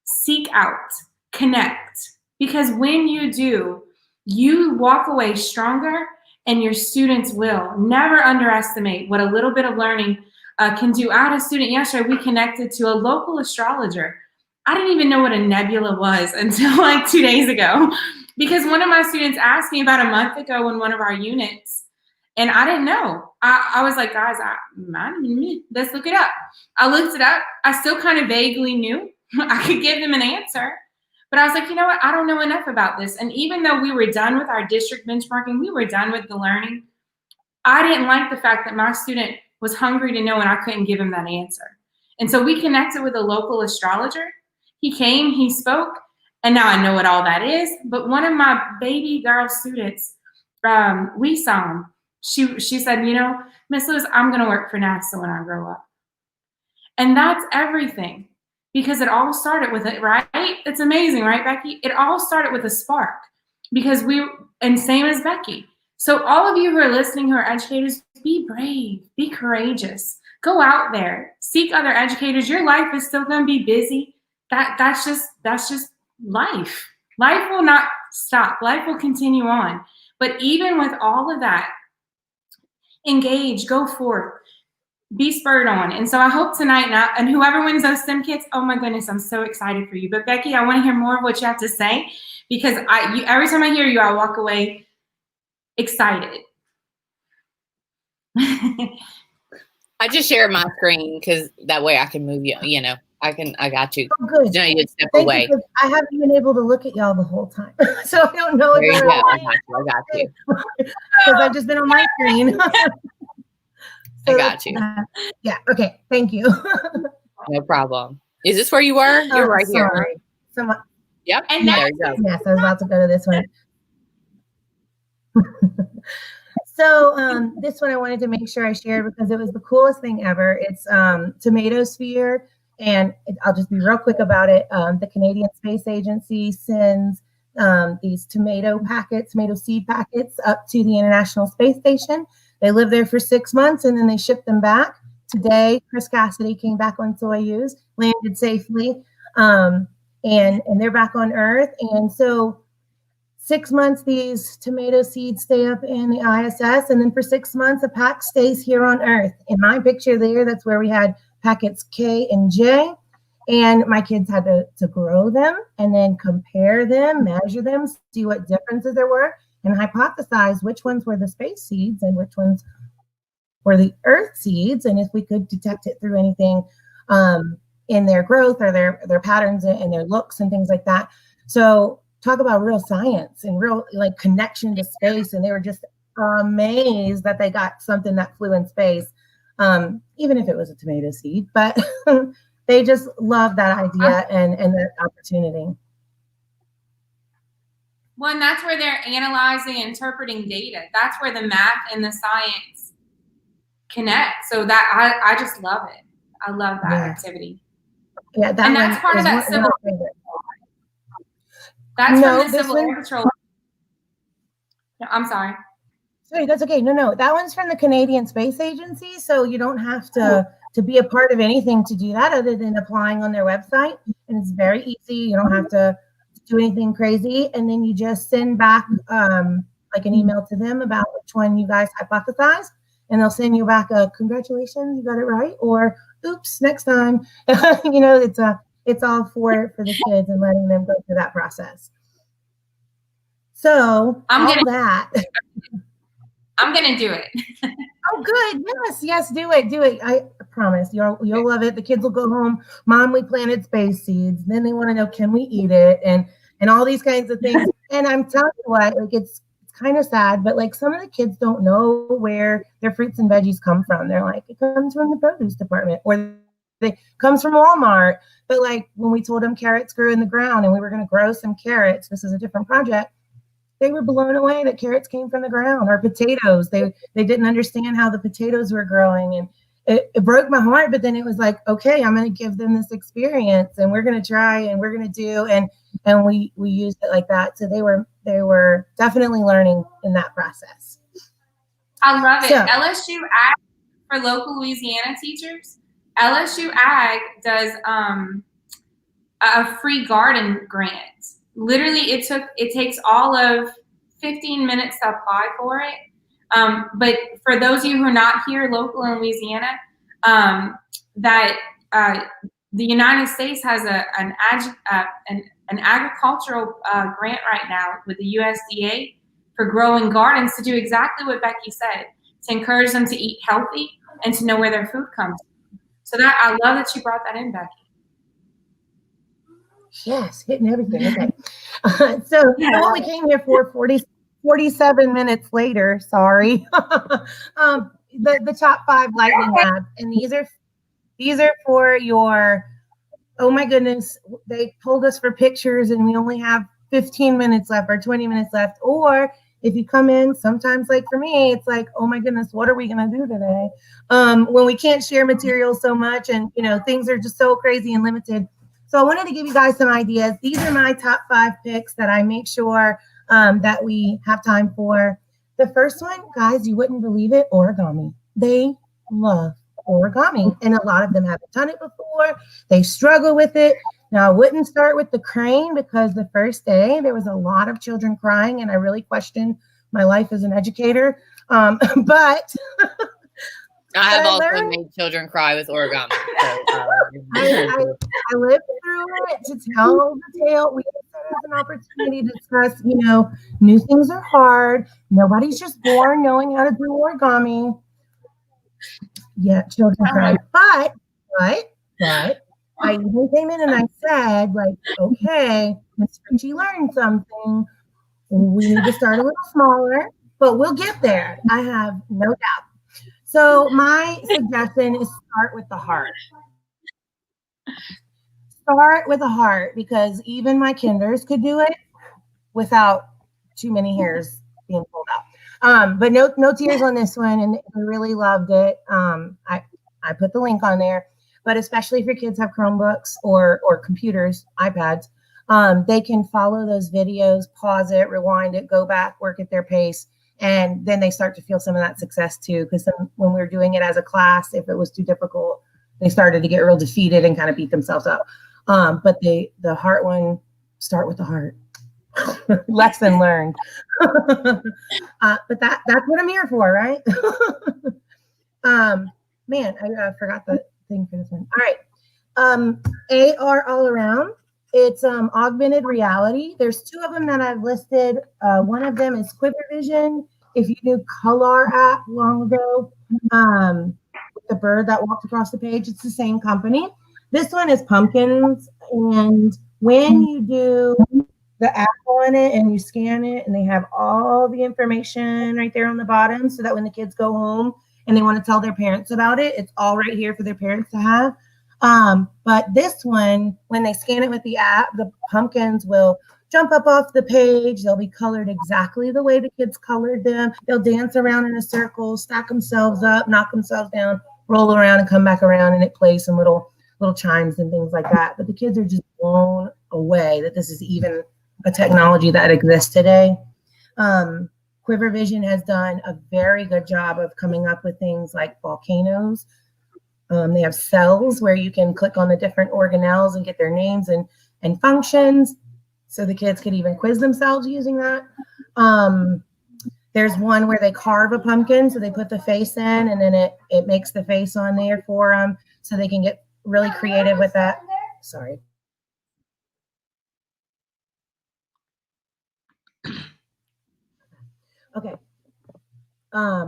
seek out, connect. Because when you do, you walk away stronger, and your students will. Never underestimate what a little bit of learning can do. I had a student yesterday, we connected to a local astrologer. I didn't even know what a nebula was until like 2 days ago, because one of my students asked me about a month ago in one of our units, and I didn't know. I was like, guys, let's look it up. I looked it up. I still kind of vaguely knew. I could give them an answer. But I was like, you know what? I don't know enough about this. And even though we were done with our district benchmarking, we were done with the learning, I didn't like the fact that my student was hungry to know and I couldn't give him that answer. And so we connected with a local astrologer. He came, he spoke, and now I know what all that is. But one of my baby girl students, we saw him. She said, you know, Miss Lewis, I'm going to work for NASA when I grow up. And that's everything, because it all started with it, right? It's amazing, right, Becky? It all started with a spark, because and same as Becky. So all of you who are listening, who are educators, be brave, be courageous, go out there, seek other educators. Your life is still going to be busy. That's just life. Life will not stop. Life will continue on. But even with all of that, engage, go forth, be spurred on. And so I hope tonight, and whoever wins those STEM kits, oh my goodness, I'm so excited for you. But Becky, I want to hear more of what you have to say, because every time I hear you, I walk away excited. I just share my screen because that way I can move you. You know, I got you. Oh, good. No, you step Thank away. You, I haven't been able to look at y'all the whole time, so I don't know. There you go. I got you. Because I've just been on my screen. I got you. Yeah. Okay. Thank you. No problem. Is this where you were? You're right here. Yep. And there you go. Yes, I was about to go to this one. So this one I wanted to make sure I shared because it was the coolest thing ever. It's Tomato Sphere, and I'll just be real quick about it. The Canadian Space Agency sends these tomato seed packets up to the International Space Station. They live there for 6 months and then they ship them back. Today, Chris Cassidy came back on Soyuz, landed safely, and they're back on Earth. And so 6 months, these tomato seeds stay up in the ISS, and then for 6 months, a pack stays here on Earth. In my picture there, that's where we had packets K and J, and my kids had to grow them and then compare them, measure them, see what differences there were, and hypothesize which ones were the space seeds and which ones were the Earth seeds, and if we could detect it through anything in their growth or their patterns and their looks and things like that. So talk about real science and real like connection to space, and they were just amazed that they got something that flew in space, even if it was a tomato seed. But they just love that idea and that opportunity. Well, and that's where they're analyzing and interpreting data. That's where the math and the science connect. So that I just love it. I love that activity. Yeah, and that's part of that civil. That's no, from the Civil Air Patrol. No, I'm sorry. Sorry, that's okay. No, that one's from the Canadian Space Agency, so you don't have to be a part of anything to do that other than applying on their website, and it's very easy. You don't have to do anything crazy, and then you just send back like an email to them about which one you guys hypothesized, and they'll send you back a congratulations, you got it right, or oops, next time. You know, it's all for the kids and letting them go through that process. So I'm gonna do it. Oh, good. Yes, do it. I promise you'll love it. The kids will go home. Mom, we planted space seeds. Then they want to know, can we eat it? And all these kinds of things. And I'm telling you what, like it's kind of sad, but like some of the kids don't know where their fruits and veggies come from. They're like, it comes from the produce department, or it comes from Walmart. But like when we told them carrots grew in the ground and we were going to grow some carrots, this is a different project. They were blown away that carrots came from the ground, or potatoes. They didn't understand how the potatoes were growing, and it broke my heart. But then it was like, okay, I'm going to give them this experience, and we're going to try, and we're going to do, and we used it like that. So they were definitely learning in that process. I love it. So, LSU Ag for local Louisiana teachers. LSU Ag does a free garden grant. Literally, it takes all of 15 minutes to apply for it. But for those of you who are not here local in Louisiana, that the United States has an agricultural grant right now with the USDA for growing gardens to do exactly what Becky said, to encourage them to eat healthy and to know where their food comes from. So that I love that you brought that in, Becky. Yes, hitting everything. Okay. So what we came here for 47 minutes later, sorry. The top 5 lightning labs. And these are for your, oh my goodness, they pulled us for pictures and we only have 15 minutes left or 20 minutes left. Or if you come in, sometimes like for me, it's like, oh my goodness, what are we going to do today? When we can't share material so much and, you know, things are just so crazy and limited. So I wanted to give you guys some ideas. These are my top 5 picks that I make sure that we have time for. The first one, guys, you wouldn't believe it, origami. They love origami, and a lot of them haven't done it before. They struggle with it. Now, I wouldn't start with the crane because the first day there was a lot of children crying, and I really questioned my life as an educator. But I have also made children cry with origami. So, I lived through it to tell the tale. We have an opportunity to discuss, you know, new things are hard. Nobody's just born knowing how to do origami. Yeah, children cry. But I even came in and I said, like, okay, Miss Fritchie learned something. We need to start a little smaller, but we'll get there. I have no doubt. So my suggestion is start with the heart. Start with a heart, because even my kinders could do it without too many hairs being pulled out. But no tears on this one, and we really loved it. I put the link on there, but especially if your kids have Chromebooks or computers, iPads, they can follow those videos, pause it, rewind it, go back, work at their pace. And then they start to feel some of that success too. Because when we were doing it as a class, if it was too difficult, they started to get real defeated and kind of beat themselves up. But the heart one, start with the heart. Lesson learned. But that's what I'm here for, right? Man, I forgot the thing for this one. All right. AR all around. It's augmented reality. There's 2 of them that I've listed. One of them is Quiver Vision. If you knew Color app long ago, the bird that walked across the page, it's the same company. This one is pumpkins, and when you do the app on it and you scan it, and they have all the information right there on the bottom, so that when the kids go home and they want to tell their parents about it, it's all right here for their parents to have. But this one, when they scan it with the app, the pumpkins will jump up off the page. They'll be colored exactly the way the kids colored them. They'll dance around in a circle, stack themselves up, knock themselves down, roll around and come back around, and it plays some little chimes and things like that. But the kids are just blown away that this is even a technology that exists today. Quiver Vision has done a very good job of coming up with things like volcanoes. They have cells where you can click on the different organelles and get their names and functions. So the kids could even quiz themselves using that. There's one where they carve a pumpkin. So they put the face in, and then it makes the face on there for them, so they can get really creative with that. Sorry. Okay. I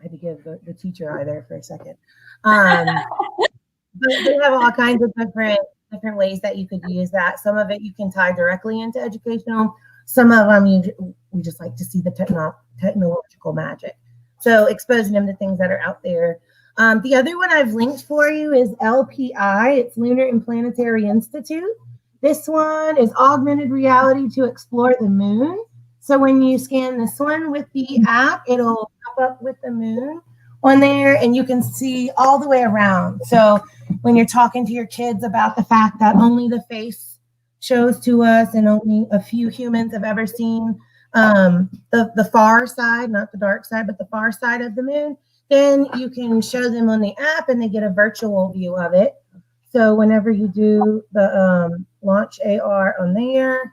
had to give the teacher eye there for a second. But they have all kinds of different ways that you could use that. Some of it you can tie directly into educational. Some of them we just like to see the technological magic. So exposing them to things that are out there. The other one I've linked for you is LPI. It's Lunar and Planetary Institute. This one is augmented reality to explore the moon. So when you scan this one with the app, it'll pop up with the moon on there, and you can see all the way around. So when you're talking to your kids about the fact that only the face shows to us and only a few humans have ever seen the far side, not the dark side, but the far side of the moon, then you can show them on the app and they get a virtual view of it. So whenever you do the launch AR on there,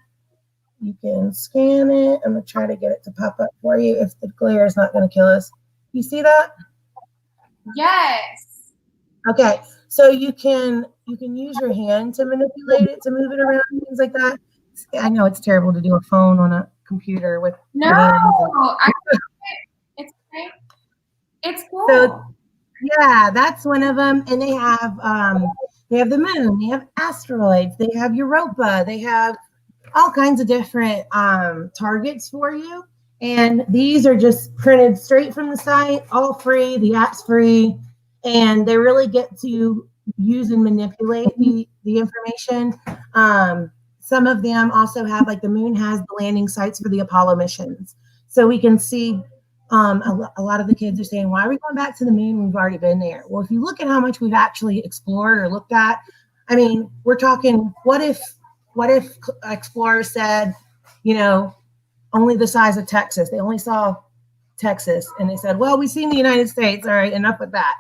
you can scan it. I'm going to try to get it to pop up for you if the glare is not going to kill us. You see that? Yes. Okay. So you can use your hand to manipulate it, to move it around, things like that. I know it's terrible to do a phone on a computer with no. It's great. It's cool. So yeah, that's one of them. And they have the moon, they have asteroids, they have Europa, they have all kinds of different targets for you. And these are just printed straight from the site, all free. The app's free. And they really get to use and manipulate the information. Some of them also have, like the moon has the landing sites for the Apollo missions. So we can see a lot of the kids are saying, why are we going back to the moon? We've already been there. Well, if you look at how much we've actually explored or looked at, I mean, we're talking, what if explorers said, only the size of Texas? They only saw Texas, and they said, well, we've seen the United States. All right, enough with that.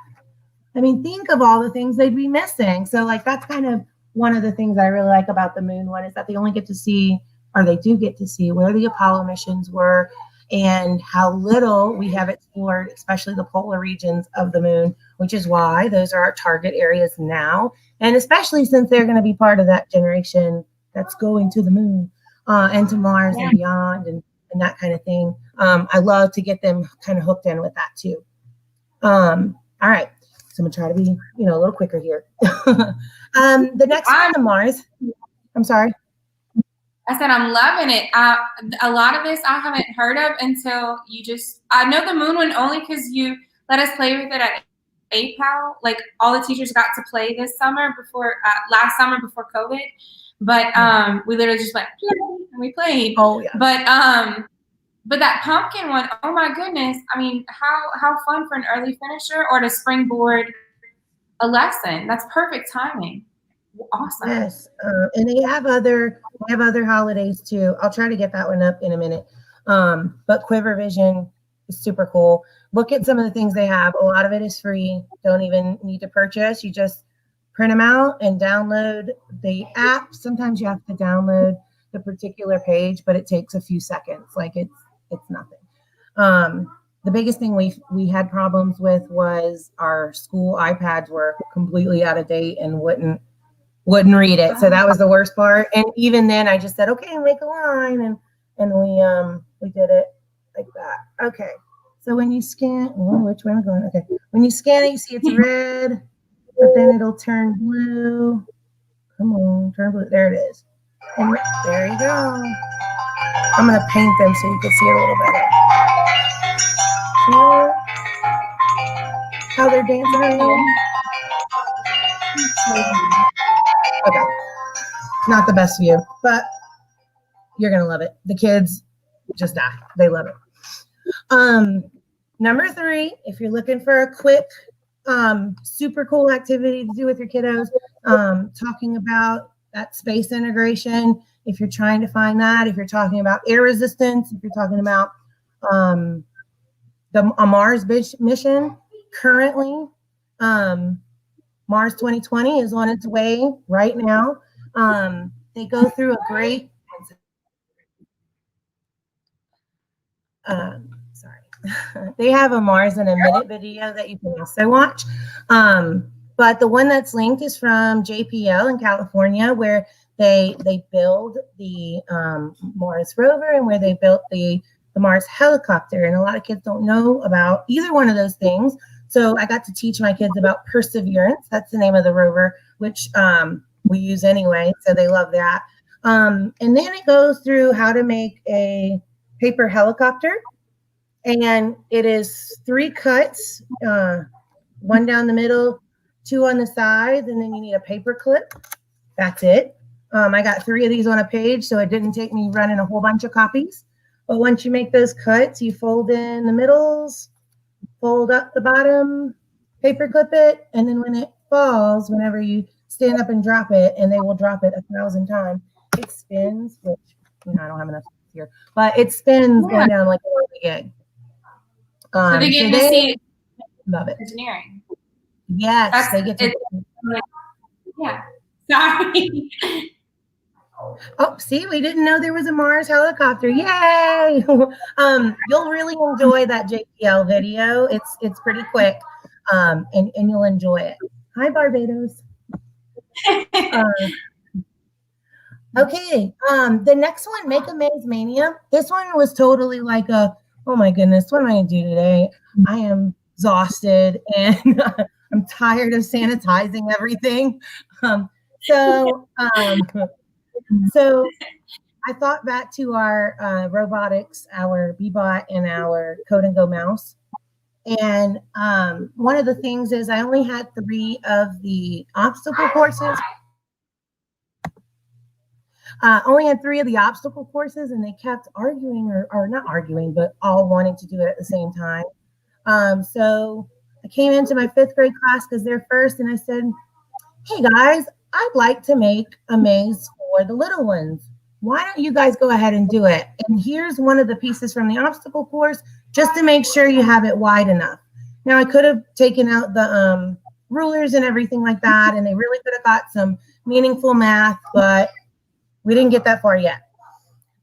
I mean, think of all the things they'd be missing. So like, that's kind of one of the things I really like about the moon one, is that they only get to see, or they do get to see, where the Apollo missions were and how little we have explored, especially the polar regions of the moon, which is why those are our target areas now. And especially since they're going to be part of that generation that's going to the moon and to Mars and beyond and that kind of thing. I love to get them kind of hooked in with that too. All right. So I'm going to try to be, a little quicker here. The next one, the Mars. I'm sorry. I said, I'm loving it. A lot of this I haven't heard of until I know the moon one only because you let us play with it at APAL. Like all the teachers got to play this summer last summer before COVID. But we literally just went, and we played. Oh, yeah. But that pumpkin one, oh my goodness. I mean, how fun for an early finisher or to springboard a lesson. That's perfect timing. Awesome. Yes. And they have other holidays too. I'll try to get that one up in a minute. But Quiver Vision is super cool. Look at some of the things they have. A lot of it is free. Don't even need to purchase. You just print them out and download the app. Sometimes you have to download the particular page, but it takes a few seconds. Like it's nothing. The biggest thing we had problems with was our school iPads were completely out of date and wouldn't read it. So that was the worst part. And even then I just said, okay, make a line. And we did it like that. Okay. So when you scan, which way am I going? Okay. When you scan it, you see it's red, but then it'll turn blue. Come on, turn blue. There it is. And there you go. I'm going to paint them so you can see it a little better. See how they're dancing around? Okay. Not the best view, but You're going to love it. The kids just die. They love it. Number 3, if you're looking for a quick, super cool activity to do with your kiddos, talking about that space integration, if you're trying to find that, if you're talking about air resistance, if you're talking about a Mars mission, currently, Mars 2020 is on its way right now. They go through a great, they have a Mars in a Minute video that you can also watch. But the one that's linked is from JPL in California, where they build the Mars rover and where they built the Mars helicopter. And a lot of kids don't know about either one of those things. So I got to teach my kids about Perseverance. That's the name of the rover, which we use anyway. So they love that. And then it goes through how to make a paper helicopter. And it is 3 cuts, 1 down the middle, 2 on the sides, and then you need a paper clip. That's it. I got 3 of these on a page, so it didn't take me running a whole bunch of copies. But once you make those cuts, you fold in the middles, fold up the bottom, paper clip it, and then when it falls, whenever you stand up and drop it, and they will drop it 1,000 times, it spins, which, I don't have enough here, but it spins going down like a rolling egg. So they get to see love it. Engineering. Yes, they get to. Yeah. Sorry. Oh, see, we didn't know there was a Mars helicopter. Yay! You'll really enjoy that JPL video. It's pretty quick, and you'll enjoy it. Hi, Barbados. Okay. The next one, Make a Maze Mania. This one was totally like oh my goodness, what am I going to do today? I am exhausted and I'm tired of sanitizing everything. So I thought back to our robotics, our Bee-Bot and our Code and Go mouse. And one of the things is I only had 3 of the obstacle courses. Only had 3 of the obstacle courses, and they kept arguing, or not arguing, but all wanting to do it at the same time. So I came into my 5th grade class because they're first, and I said, hey guys, I'd like to make a maze for the little ones. Why don't you guys go ahead and do it? And here's one of the pieces from the obstacle course, just to make sure you have it wide enough. Now I could have taken out the rulers and everything like that, and they really could have got some meaningful math, but we didn't get that far yet.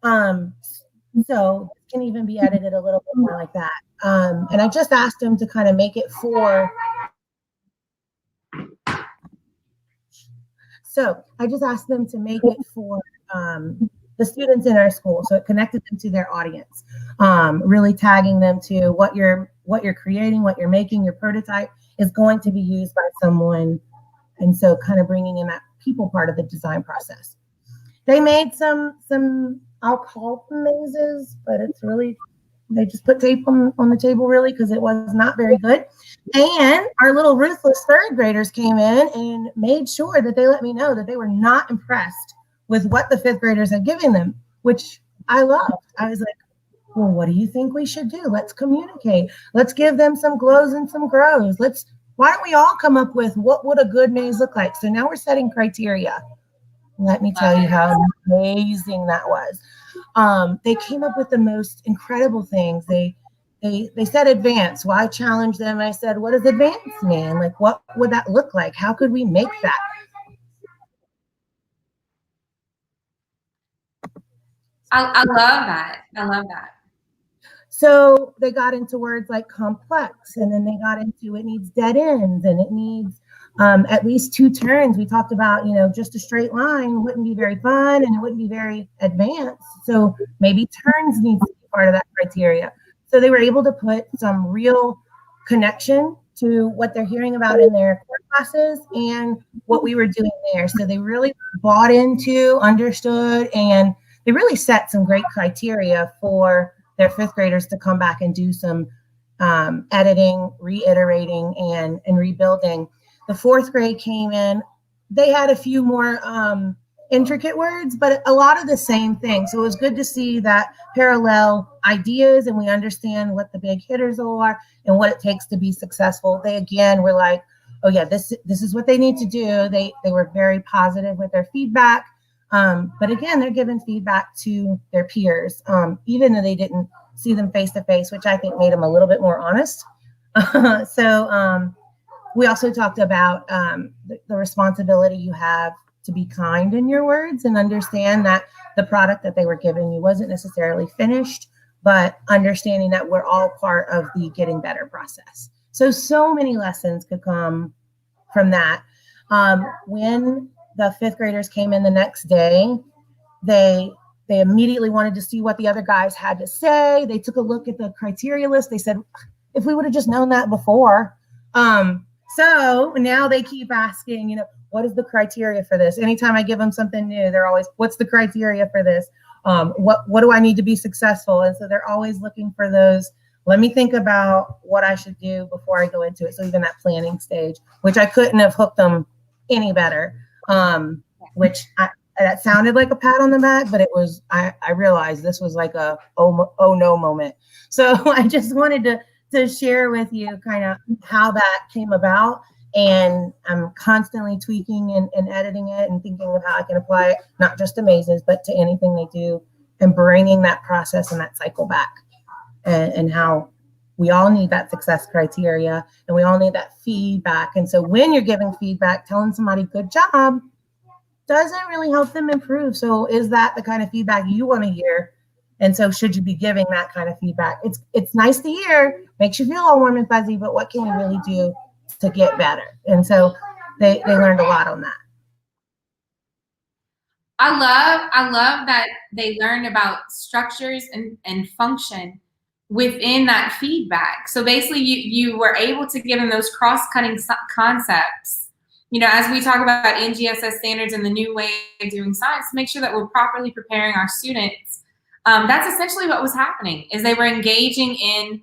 So it can even be edited a little bit more like that. And I just asked them to kind of make it for. So I just asked them to make it for the students in our school. So it connected them to their audience, really tagging them to what you're creating, what you're making, your prototype is going to be used by someone. And so kind of bringing in that people part of the design process. They made some I'll call them mazes, but it's really, they just put tape on the table really because it was not very good. And our little ruthless 3rd graders came in and made sure that they let me know that they were not impressed with what the 5th graders had given them, which I loved. I was like, well, what do you think we should do? Let's communicate. Let's give them some glows and some grows. Why don't we all come up with what would a good maze look like? So now we're setting criteria. Let me tell you how amazing that was. They came up with the most incredible things. They said advance. Well, I challenged them. I said, what does advance mean? Like, what would that look like? How could we make that? I love that. I love that. So they got into words like complex, and then they got into it needs dead ends, and it needs at least 2 turns. We talked about, just a straight line wouldn't be very fun and it wouldn't be very advanced. So maybe turns needs to be part of that criteria. So they were able to put some real connection to what they're hearing about in their core classes and what we were doing there. So they really bought into, understood, and they really set some great criteria for their 5th graders to come back and do some editing, reiterating, and rebuilding. The 4th grade came in. They had a few more intricate words, but a lot of the same thing. So it was good to see that parallel ideas, and we understand what the big hitters are and what it takes to be successful. They again were like, oh yeah, this is what they need to do. They were very positive with their feedback. But again, they're giving feedback to their peers, even though they didn't see them face to face, which I think made them a little bit more honest. So we also talked about the responsibility you have to be kind in your words and understand that the product that they were giving you wasn't necessarily finished, but understanding that we're all part of the getting better process. So many lessons could come from that. When the fifth graders came in the next day, they immediately wanted to see what the other guys had to say. They took a look at the criteria list. They said, if we would have just known that before. So now they keep asking, what is the criteria for this? Anytime I give them something new, they're always, what's the criteria for this? What do I need to be successful? And so they're always looking for those. Let me think about what I should do before I go into it. So even that planning stage, which I couldn't have hooked them any better, that sounded like a pat on the back, but it was, I realized this was like a, oh no moment. So I just wanted to share with you kind of how that came about. And I'm constantly tweaking and editing it and thinking of how I can apply it, not just to mazes, but to anything they do, and bringing that process and that cycle back, and how we all need that success criteria and we all need that feedback. And so when you're giving feedback, telling somebody good job doesn't really help them improve. So is that the kind of feedback you want to hear? And so should you be giving that kind of feedback? It's nice to hear, makes you feel all warm and fuzzy, but what can we really do to get better? And so they learned a lot on that. I love that they learned about structures and function within that feedback. So basically you were able to give them those cross-cutting concepts, as we talk about NGSS standards and the new way of doing science, to make sure that we're properly preparing our students. That's essentially what was happening, is they were engaging in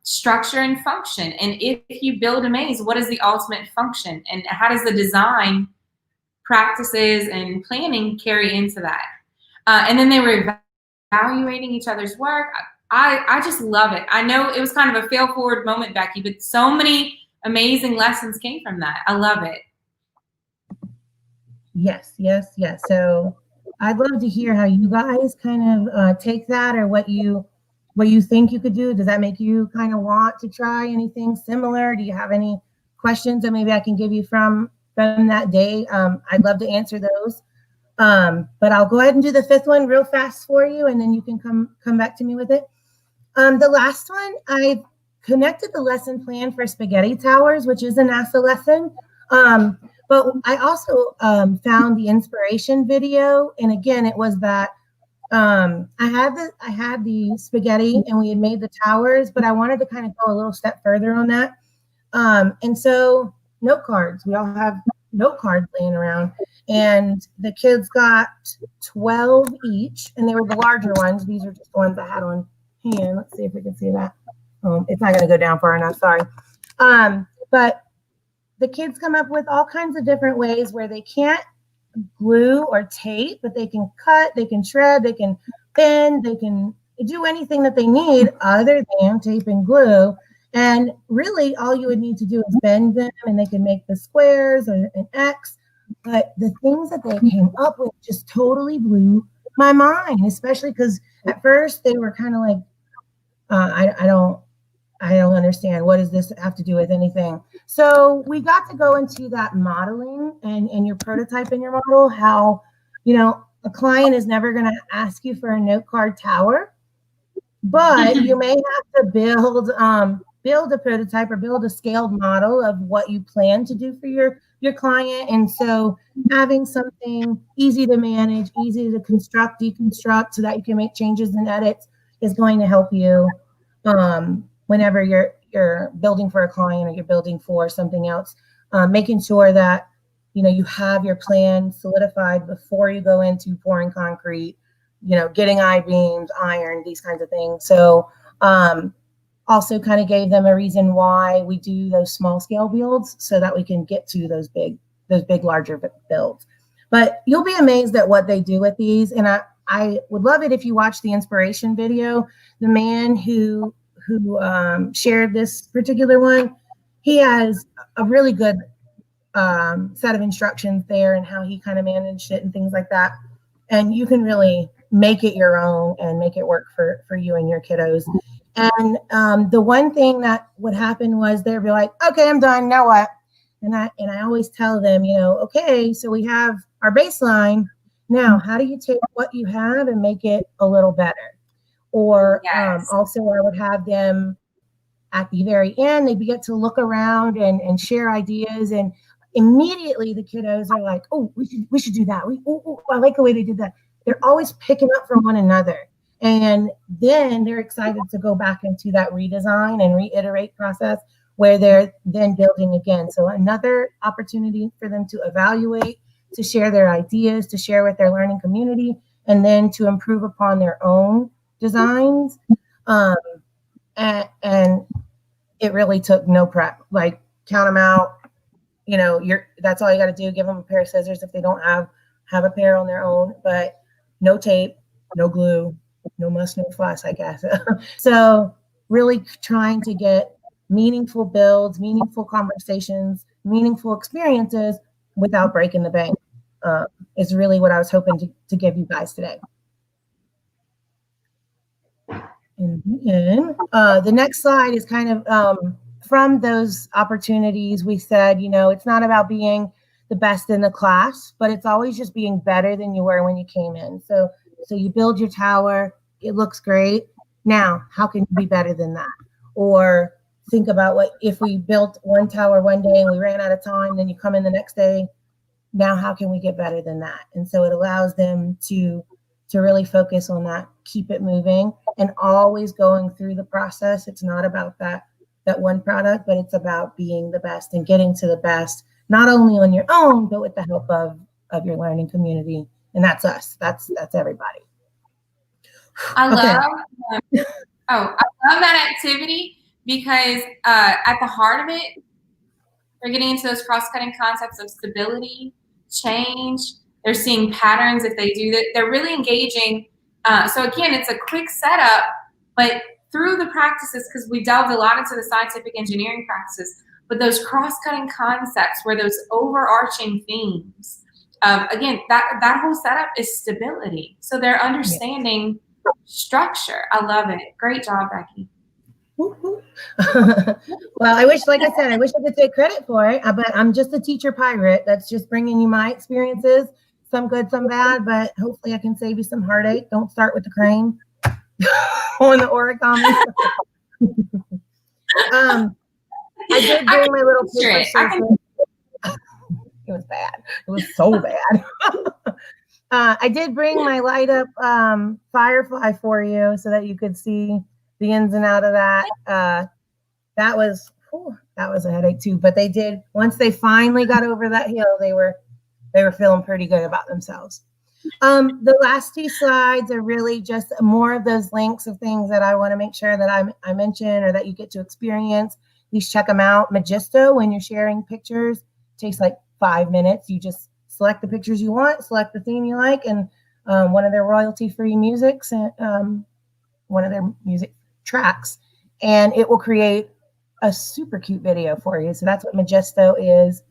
structure and function. And if you build a maze, what is the ultimate function? And how does the design practices and planning carry into that? And then they were evaluating each other's work. I just love it. I know it was kind of a fail forward moment, Becky, but so many amazing lessons came from that. I love it. Yes. So I'd love to hear how you guys kind of take that, or what you think you could do. Does that make you kind of want to try anything similar? Do you have any questions that maybe I can give you from that day? I'd love to answer those. But I'll go ahead and do the fifth one real fast for you, and then you can come back to me with it. The last one, I connected the lesson plan for Spaghetti Towers, which is a NASA lesson. But I also found the inspiration video, and again, it was that I had the spaghetti and we had made the towers, but I wanted to kind of go a little step further on that. And so note cards, we all have note cards laying around, and the kids got 12 each, and they were the larger ones. These are just the ones I had on hand. Let's see if we can see that. It's not going to go down far enough, sorry. But the kids come up with all kinds of different ways where they can't glue or tape, but they can cut, they can shred, they can bend, they can do anything that they need other than tape and glue. And really all you would need to do is bend them, and they can make the squares or an X. But the things that they came up with just totally blew my mind, especially because at first they were kind of like, I don't understand. What does this have to do with anything? So we got to go into that modeling and your prototype and your model, how, a client is never going to ask you for a note card tower, but you may have to build a prototype or build a scaled model of what you plan to do for your client. And so having something easy to manage, easy to construct, deconstruct, so that you can make changes and edits is going to help you whenever you're building for a client or you're building for something else, making sure that you have your plan solidified before you go into pouring concrete, getting I-beams, iron, these kinds of things. So also kind of gave them a reason why we do those small scale builds, so that we can get to those big larger builds. But you'll be amazed at what they do with these. And I would love it if you watch the inspiration video. The man who shared this particular one, he has a really good set of instructions there and how he kind of managed it and things like that. And you can really make it your own and make it work for you and your kiddos. And the one thing that would happen was they'd be like, okay, I'm done. Now what? And I always tell them, okay, so we have our baseline. Now, how do you take what you have and make it a little better? Or Yes. also I would have them at the very end, they get to look around and share ideas, and immediately the kiddos are like, oh, we should do that. I like the way they did that. They're always picking up from one another. And then they're excited to go back into that redesign and reiterate process where they're then building again. So another opportunity for them to evaluate, to share their ideas, to share with their learning community, and then to improve upon their own designs. And it really took no prep. Like, count them out. That's all you got to do. Give them a pair of scissors if they don't have a pair on their own, but no tape, no glue, no must, no fuss, I guess. So really trying to get meaningful builds, meaningful conversations, meaningful experiences without breaking the bank is really what I was hoping to give you guys today. And then the next slide is kind of from those opportunities. We said, it's not about being the best in the class, but it's always just being better than you were when you came in. So you build your tower, it looks great. Now, how can you be better than that? Or think about what if we built one tower one day and we ran out of time, then you come in the next day. Now, how can we get better than that? And so it allows them to really focus on that, keep it moving, and always going through the process. It's not about that one product, but it's about being the best and getting to the best, not only on your own, but with the help of your learning community. And that's us. That's everybody. I love that activity because at the heart of it, they're getting into those cross-cutting concepts of stability, change. They're seeing patterns if they do that. They're really engaging. So again, it's a quick setup, but through the practices, because we delved a lot into the scientific engineering practices, but those cross-cutting concepts were those overarching themes. Again, that whole setup is stability. So they're understanding structure. I love it. Great job, Becky. Well, I wish I could take credit for it, but I'm just a teacher pirate that's just bringing you my experiences, some good, some bad, but hopefully I can save you some heartache. Don't start with the crane on the origami. I did bring my little paper. It was bad. It was so bad. I did bring my light up Firefly for you so that you could see the ins and out of that. That was a headache too. But they did, once they finally got over that hill, they were feeling pretty good about themselves. The last two slides are really just more of those links of things that I want to make sure that I mention or that you get to experience. Please check them out. Magisto, when you're sharing pictures, takes like 5 minutes. You just select the pictures you want, select the theme you like, and one of their royalty-free musics, and one of their music tracks, and it will create a super cute video for you. So that's what Magisto is.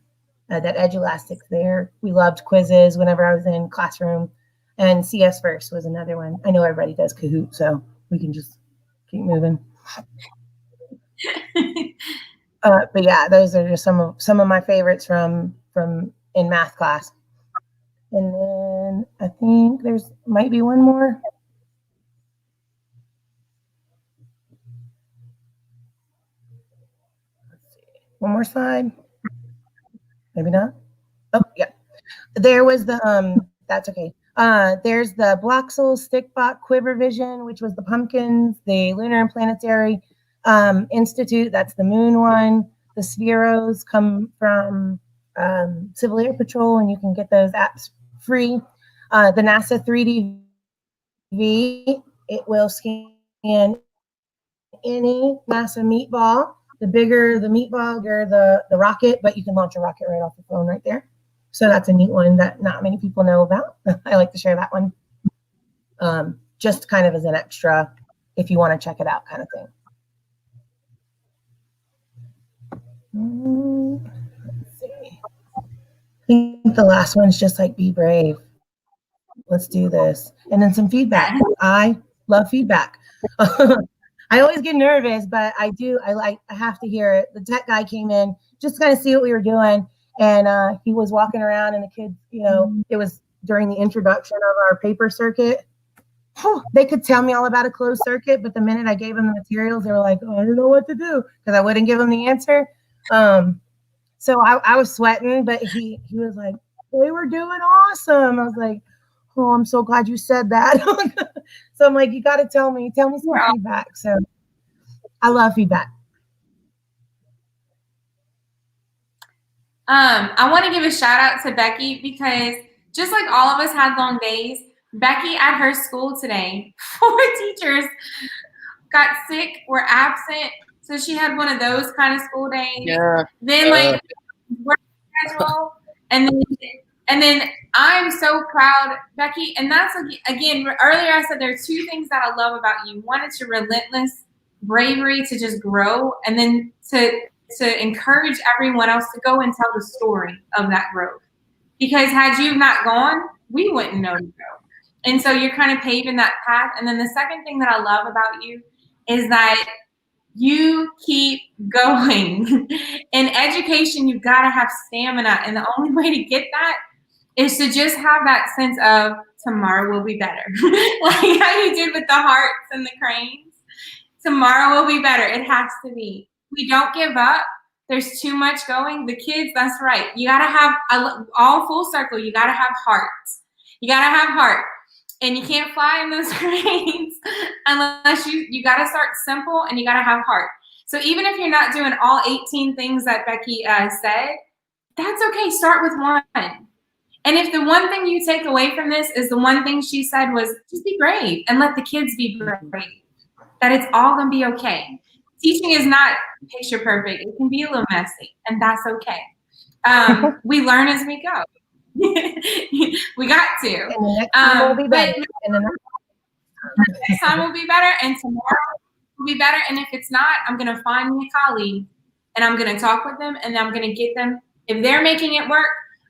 That Edulastic's there. We loved quizzes whenever I was in classroom, and CS First was another one. I know everybody does Kahoot, so we can just keep moving. But yeah, those are just some of my favorites from in math class. And then I think there's might be one more. Let's see. One more slide. Maybe not. Oh, yeah. There was the that's okay. There's the Bloxel Stickbot Quiver Vision, which was the pumpkins, the Lunar and Planetary Institute, that's the moon one. The Spheros come from Civil Air Patrol, and you can get those apps free. The NASA 3D V, it will scan any NASA meatball. The bigger the meatball, the bigger the rocket, but you can launch a rocket right off the phone right there. So that's a neat one that not many people know about. I like to share that one. Just kind of as an extra, if you want to check it out kind of thing. Let's see. I think the last one's just like, be brave. Let's do this. And then some feedback. I love feedback. I always get nervous, but I have to hear it. The tech guy came in just to kind of see what we were doing. And he was walking around, and the kids, it was during the introduction of our paper circuit. They could tell me all about a closed circuit, but the minute I gave them the materials, they were like, oh, I don't know what to do, because I wouldn't give them the answer. So I was sweating, but he was like, they were doing awesome. I was like, oh, I'm so glad you said that. So I'm like, you got to tell me some feedback. So I love feedback. I want to give a shout out to Becky, because just like all of us had long days, Becky at her school today, 4 teachers got sick, were absent. So she had one of those kind of school days. Yeah. Then like work schedule, and then I'm so proud, Becky. And that's, again, earlier I said there are 2 things that I love about you. One is your relentless bravery to just grow, and then to encourage everyone else to go and tell the story of that growth. Because had you not gone, we wouldn't know to go. And so you're kind of paving that path. And then the second thing that I love about you is that you keep going. In education, you've got to have stamina. And the only way to get that is to just have that sense of tomorrow will be better. Like how you did with the hearts and the cranes. Tomorrow will be better. It has to be. We don't give up. There's too much going. The kids, that's right. You got to have, all full circle, you got to have heart. You got to have heart. And you can't fly in those cranes unless you got to start simple, and you got to have heart. So even if you're not doing all 18 things that Becky said, that's okay. Start with one. And if the one thing you take away from this is the one thing she said was just be brave and let the kids be brave, that it's all going to be okay. Teaching is not picture perfect. It can be a little messy, and that's okay. We learn as we go. We got to. And the next time will be better. Next time will be better, and tomorrow will be better. And if it's not, I'm going to find me a colleague, and I'm going to talk with them, and I'm going to get them. If they're making it work,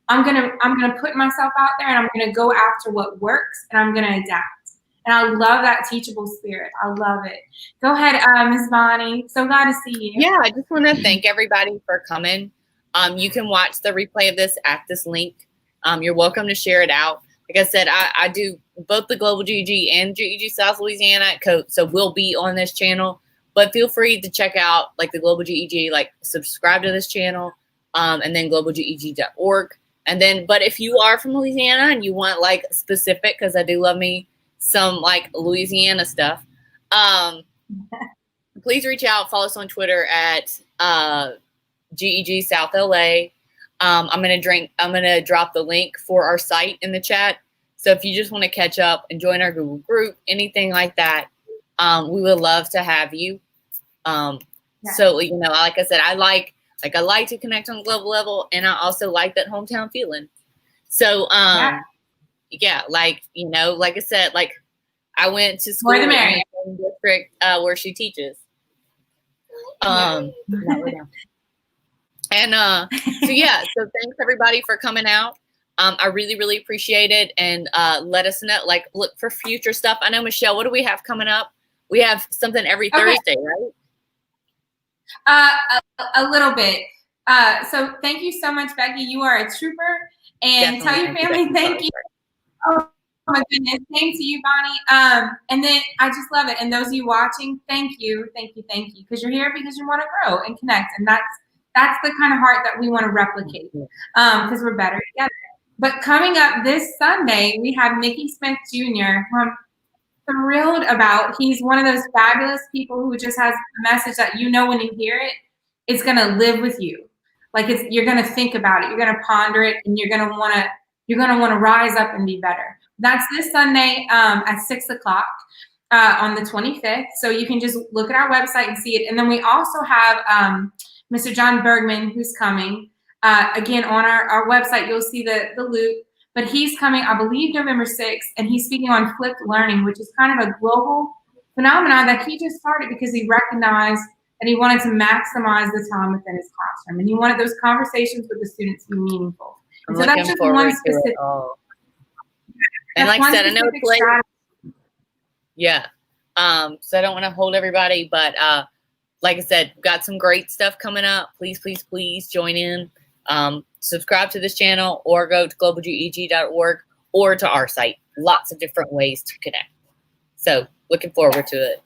I'm going to put myself out there, and I'm going to go after what works, and I'm going to adapt. And I love that teachable spirit. I love it. Go ahead, Ms. Bonnie. So glad to see you. Yeah, I just want to thank everybody for coming. You can watch the replay of this at this link. You're welcome to share it out. Like I said, I do both the Global GEG and GEG South Louisiana Coach, so we'll be on this channel. But feel free to check out like the Global GEG, like subscribe to this channel, and then globalgeg.org. And then, but if you are from Louisiana and you want like specific, because I do love me some like Louisiana stuff, please reach out. Follow us on Twitter at GEG South LA. I'm gonna drop the link for our site in the chat. So if you just want to catch up and join our Google group, anything like that, we would love to have you. So like I said, I like to connect on a global level, and I also like that hometown feeling. So yeah, like I said, like I went to school in the same district where she teaches. And so thanks everybody for coming out. I really, really appreciate it. And let us know, like, look for future stuff. I know, Michelle, what do we have coming up? We have something every Thursday, right? A little bit. So thank you so much, Becky. You are a trooper. And tell your family thank you. Oh my goodness. Same to you, Bonnie. And then I just love it. And those of you watching, thank you. Because you're here because you want to grow and connect. And that's the kind of heart that we want to replicate, because we're better together. But coming up this Sunday, we have Nikki Smith Jr., who I'm thrilled about. He's one of those fabulous people who just has a message that when you hear it, it's going to live with you. Like you're going to think about it, you're going to ponder it, and you're going to want to rise up and be better. That's this Sunday at 6:00 on the 25th. So you can just look at our website and see it. And then we also have Mr. John Bergman, who's coming. Again, on our website, you'll see the loop. But he's coming, I believe, November 6th, and he's speaking on flipped learning, which is kind of a global phenomenon that he just started because he recognized that he wanted to maximize the time within his classroom, and he wanted those conversations with the students to be meaningful. I'm And so that's just one specific. And like I said, I know it's late. Yeah. So I don't want to hold everybody, but like I said, we've got some great stuff coming up. Please, please, please join in. Subscribe to this channel or go to globalgeg.org or to our site. Lots of different ways to connect. So looking forward to it.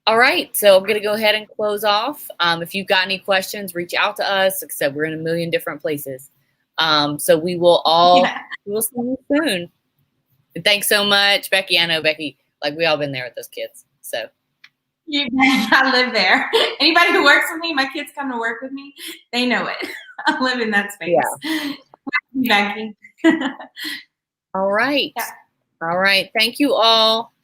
All right. So I'm going to go ahead and close off. If you've got any questions, reach out to us. Like I said, we're in a million different places. So we will we will see you soon. And thanks so much, Becky. I know, Becky, like we all been there with those kids. So. I live there. Anybody who works with me, my kids come to work with me, they know it. I live in that space. Yeah. Becky. All right. Yeah. All right. Thank you all.